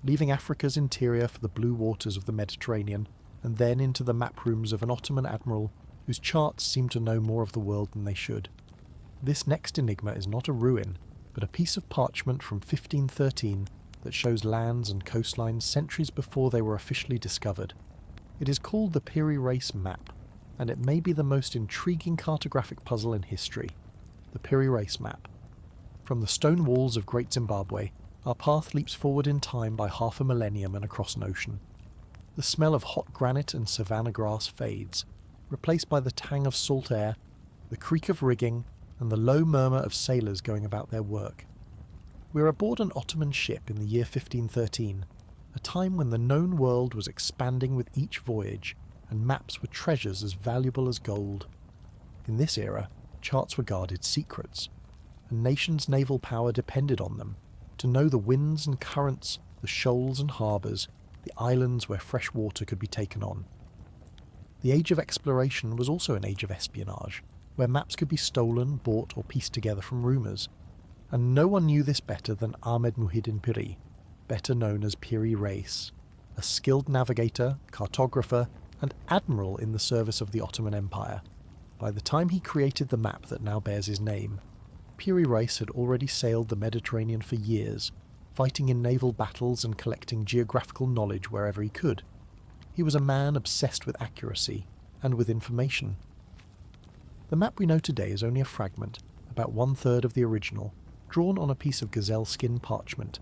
leaving Africa's interior for the blue waters of the Mediterranean, and then into the map rooms of an Ottoman admiral whose charts seem to know more of the world than they should. This next enigma is not a ruin, but a piece of parchment from 1513 that shows lands and coastlines centuries before they were officially discovered. It is called the Piri Reis Map, and it may be the most intriguing cartographic puzzle in history. The Piri Reis Map. From the stone walls of Great Zimbabwe, our path leaps forward in time by half a millennium and across an ocean. The smell of hot granite and savanna grass fades, replaced by the tang of salt air, the creak of rigging, and the low murmur of sailors going about their work. We are aboard an Ottoman ship in the year 1513, a time when the known world was expanding with each voyage, and maps were treasures as valuable as gold. In this era, charts were guarded secrets. A nation's naval power depended on them, to know the winds and currents, the shoals and harbours, the islands where fresh water could be taken on. The age of exploration was also an age of espionage, where maps could be stolen, bought or pieced together from rumours. And no one knew this better than Ahmed Muhyiddin Piri, better known as Piri Reis, a skilled navigator, cartographer and admiral in the service of the Ottoman Empire. By the time he created the map that now bears his name, Piri Reis had already sailed the Mediterranean for years, fighting in naval battles and collecting geographical knowledge wherever he could. He was a man obsessed with accuracy and with information. The map we know today is only a fragment, about 1/3 of the original, drawn on a piece of gazelle skin parchment.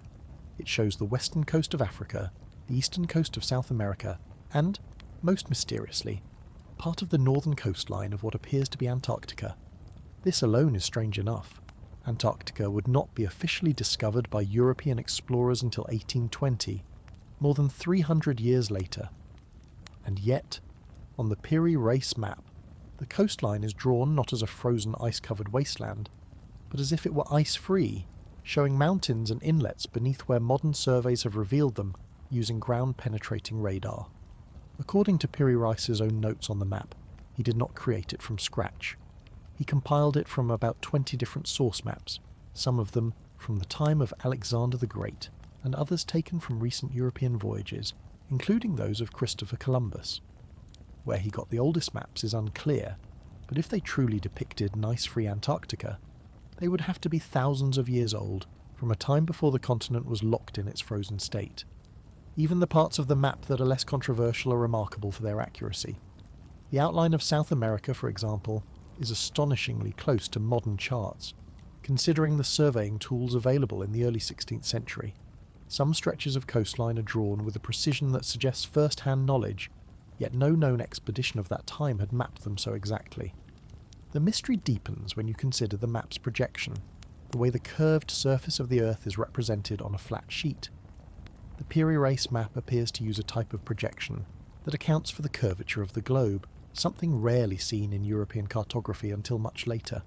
It shows the western coast of Africa, the eastern coast of South America, and, most mysteriously, part of the northern coastline of what appears to be Antarctica. This alone is strange enough. Antarctica would not be officially discovered by European explorers until 1820, more than 300 years later. And yet, on the Piri Reis map, the coastline is drawn not as a frozen ice-covered wasteland, but as if it were ice-free, showing mountains and inlets beneath where modern surveys have revealed them using ground-penetrating radar. According to Piri Reis's own notes on the map, he did not create it from scratch. He compiled it from about 20 different source maps, some of them from the time of Alexander the Great, and others taken from recent European voyages, including those of Christopher Columbus. Where he got the oldest maps is unclear, but if they truly depicted an ice-free Antarctica, they would have to be thousands of years old, from a time before the continent was locked in its frozen state. Even the parts of the map that are less controversial are remarkable for their accuracy. The outline of South America, for example, is astonishingly close to modern charts, considering the surveying tools available in the early 16th century. Some stretches of coastline are drawn with a precision that suggests first-hand knowledge, yet no known expedition of that time had mapped them so exactly. The mystery deepens when you consider the map's projection, the way the curved surface of the Earth is represented on a flat sheet. the Piri Reis Map appears to use a type of projection that accounts for the curvature of the globe, something rarely seen in European cartography until much later.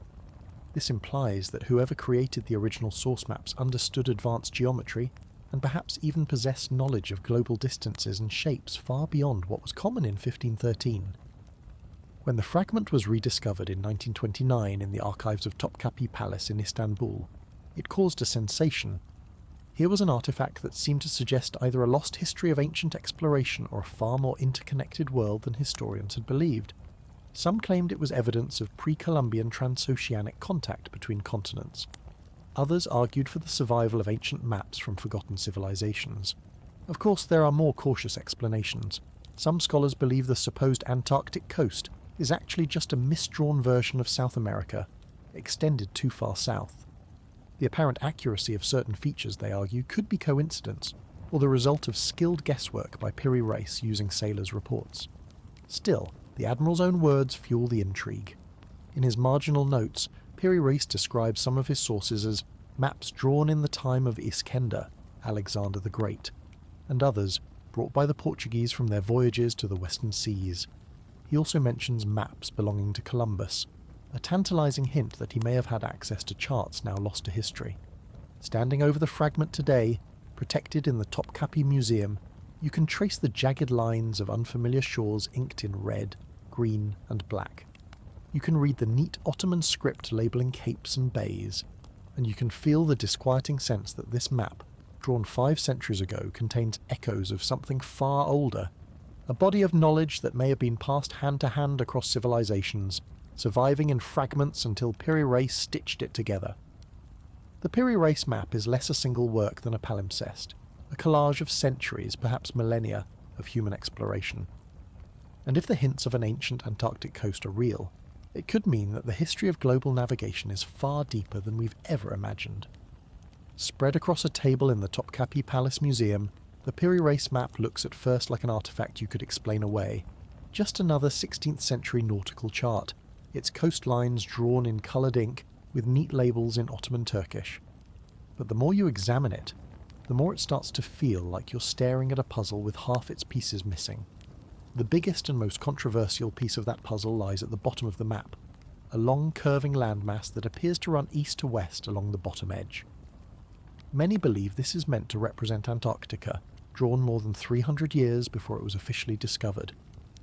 This implies that whoever created the original source maps understood advanced geometry and perhaps even possessed knowledge of global distances and shapes far beyond what was common in 1513. When the fragment was rediscovered in 1929 in the archives of Topkapi Palace in Istanbul, it caused a sensation. Here was an artifact that seemed to suggest either a lost history of ancient exploration or a far more interconnected world than historians had believed. Some claimed it was evidence of pre-Columbian transoceanic contact between continents. Others argued for the survival of ancient maps from forgotten civilizations. Of course, there are more cautious explanations. Some scholars believe the supposed Antarctic coast is actually just a misdrawn version of South America, extended too far south. The apparent accuracy of certain features, they argue, could be coincidence, or the result of skilled guesswork by Piri Reis using sailors' reports. Still, the Admiral's own words fuel the intrigue. In his marginal notes, Piri Reis describes some of his sources as maps drawn in the time of Iskender, Alexander the Great, and others brought by the Portuguese from their voyages to the western seas. He also mentions maps belonging to Columbus, a tantalizing hint that he may have had access to charts now lost to history. Standing over the fragment today, protected in the Topkapi Museum, you can trace the jagged lines of unfamiliar shores inked in red, green and black. You can read the neat Ottoman script labelling capes and bays, and you can feel the disquieting sense that this map, drawn 5 centuries ago, contains echoes of something far older, a body of knowledge that may have been passed hand to hand across civilizations, surviving in fragments until Piri Reis stitched it together. The Piri Reis Map is less a single work than a palimpsest, a collage of centuries, perhaps millennia, of human exploration. And if the hints of an ancient Antarctic coast are real, it could mean that the history of global navigation is far deeper than we've ever imagined. Spread across a table in the Topkapi Palace Museum, the Piri Reis Map looks at first like an artifact you could explain away. Just another 16th century nautical chart, its coastlines drawn in coloured ink with neat labels in Ottoman Turkish. But the more you examine it, the more it starts to feel like you're staring at a puzzle with half its pieces missing. The biggest and most controversial piece of that puzzle lies at the bottom of the map, a long curving landmass that appears to run east to west along the bottom edge. Many believe this is meant to represent Antarctica, drawn more than 300 years before it was officially discovered.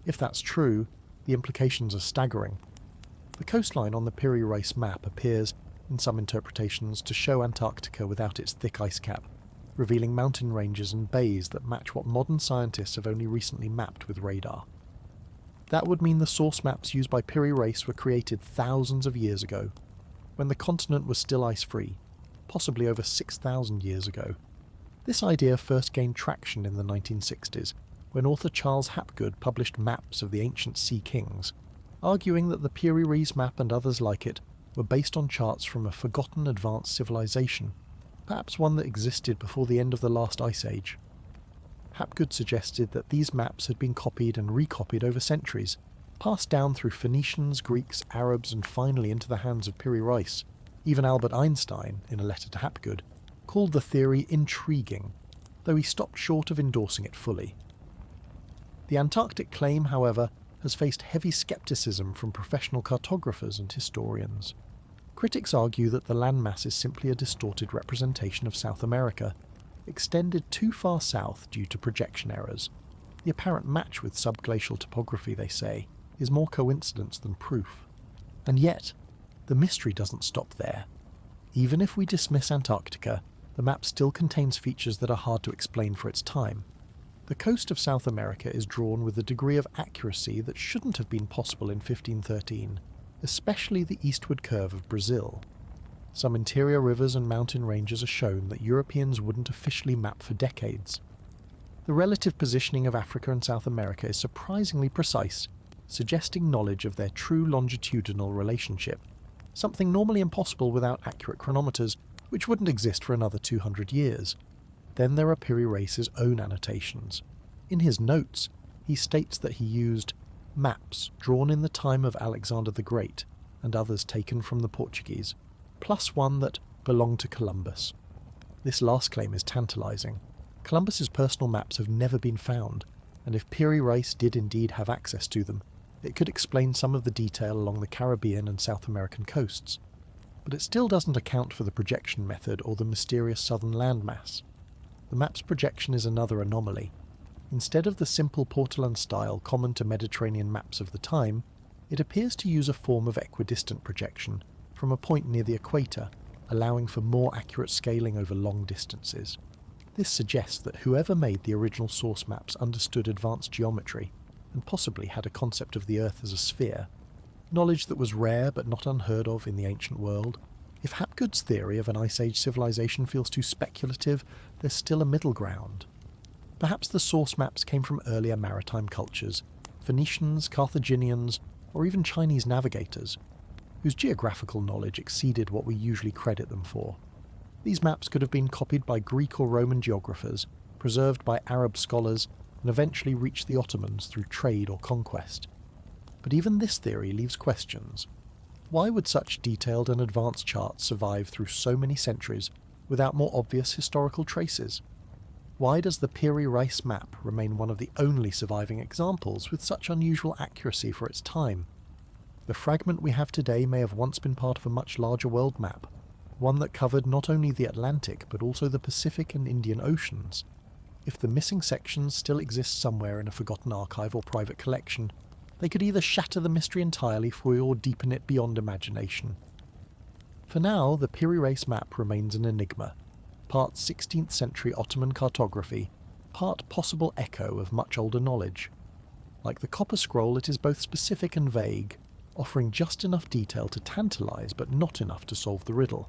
If that's true, the implications are staggering. The coastline on the Piri Reis Map appears, in some interpretations, to show Antarctica without its thick ice cap, revealing mountain ranges and bays that match what modern scientists have only recently mapped with radar. That would mean the source maps used by Piri Reis were created thousands of years ago, when the continent was still ice-free, possibly over 6,000 years ago. This idea first gained traction in the 1960s, when author Charles Hapgood published maps of the ancient Sea Kings, arguing that the Piri Reis Map and others like it were based on charts from a forgotten advanced civilization, perhaps one that existed before the end of the last ice age. Hapgood suggested that these maps had been copied and recopied over centuries, passed down through Phoenicians, Greeks, Arabs, and finally into the hands of Piri Reis. Even Albert Einstein, in a letter to Hapgood, called the theory intriguing, though he stopped short of endorsing it fully. The Antarctic claim, however, has faced heavy skepticism from professional cartographers and historians. Critics argue that the landmass is simply a distorted representation of South America, extended too far south due to projection errors. The apparent match with subglacial topography, they say, is more coincidence than proof. And yet, the mystery doesn't stop there. Even if we dismiss Antarctica, the map still contains features that are hard to explain for its time. The coast of South America is drawn with a degree of accuracy that shouldn't have been possible in 1513, especially the eastward curve of Brazil. Some interior rivers and mountain ranges are shown that Europeans wouldn't officially map for decades. The relative positioning of Africa and South America is surprisingly precise, suggesting knowledge of their true longitudinal relationship, something normally impossible without accurate chronometers, which wouldn't exist for another 200 years. Then there are Piri Reis's own annotations. In his notes, he states that he used maps drawn in the time of Alexander the Great and others taken from the Portuguese, plus one that belonged to Columbus. This last claim is tantalizing. Columbus's personal maps have never been found, and if Piri Reis did indeed have access to them, it could explain some of the detail along the Caribbean and South American coasts. But it still doesn't account for the projection method or the mysterious southern landmass. The map's projection is another anomaly. Instead of the simple Portolan style common to Mediterranean maps of the time, it appears to use a form of equidistant projection from a point near the equator, allowing for more accurate scaling over long distances. This suggests that whoever made the original source maps understood advanced geometry, and possibly had a concept of the Earth as a sphere, knowledge that was rare but not unheard of in the ancient world. If Hapgood's theory of an Ice Age civilization feels too speculative, there's still a middle ground. Perhaps the source maps came from earlier maritime cultures, Phoenicians, Carthaginians, or even Chinese navigators, whose geographical knowledge exceeded what we usually credit them for. These maps could have been copied by Greek or Roman geographers, preserved by Arab scholars, and eventually reached the Ottomans through trade or conquest. But even this theory leaves questions. Why would such detailed and advanced charts survive through so many centuries without more obvious historical traces? Why does the Piri Reis map remain one of the only surviving examples with such unusual accuracy for its time? The fragment we have today may have once been part of a much larger world map, one that covered not only the Atlantic but also the Pacific and Indian Oceans. If the missing sections still exist somewhere in a forgotten archive or private collection, they could either shatter the mystery entirely or deepen it beyond imagination. For now, the Piri Reis map remains an enigma, part 16th century Ottoman cartography, part possible echo of much older knowledge. Like the Copper Scroll, it is both specific and vague, offering just enough detail to tantalise but not enough to solve the riddle.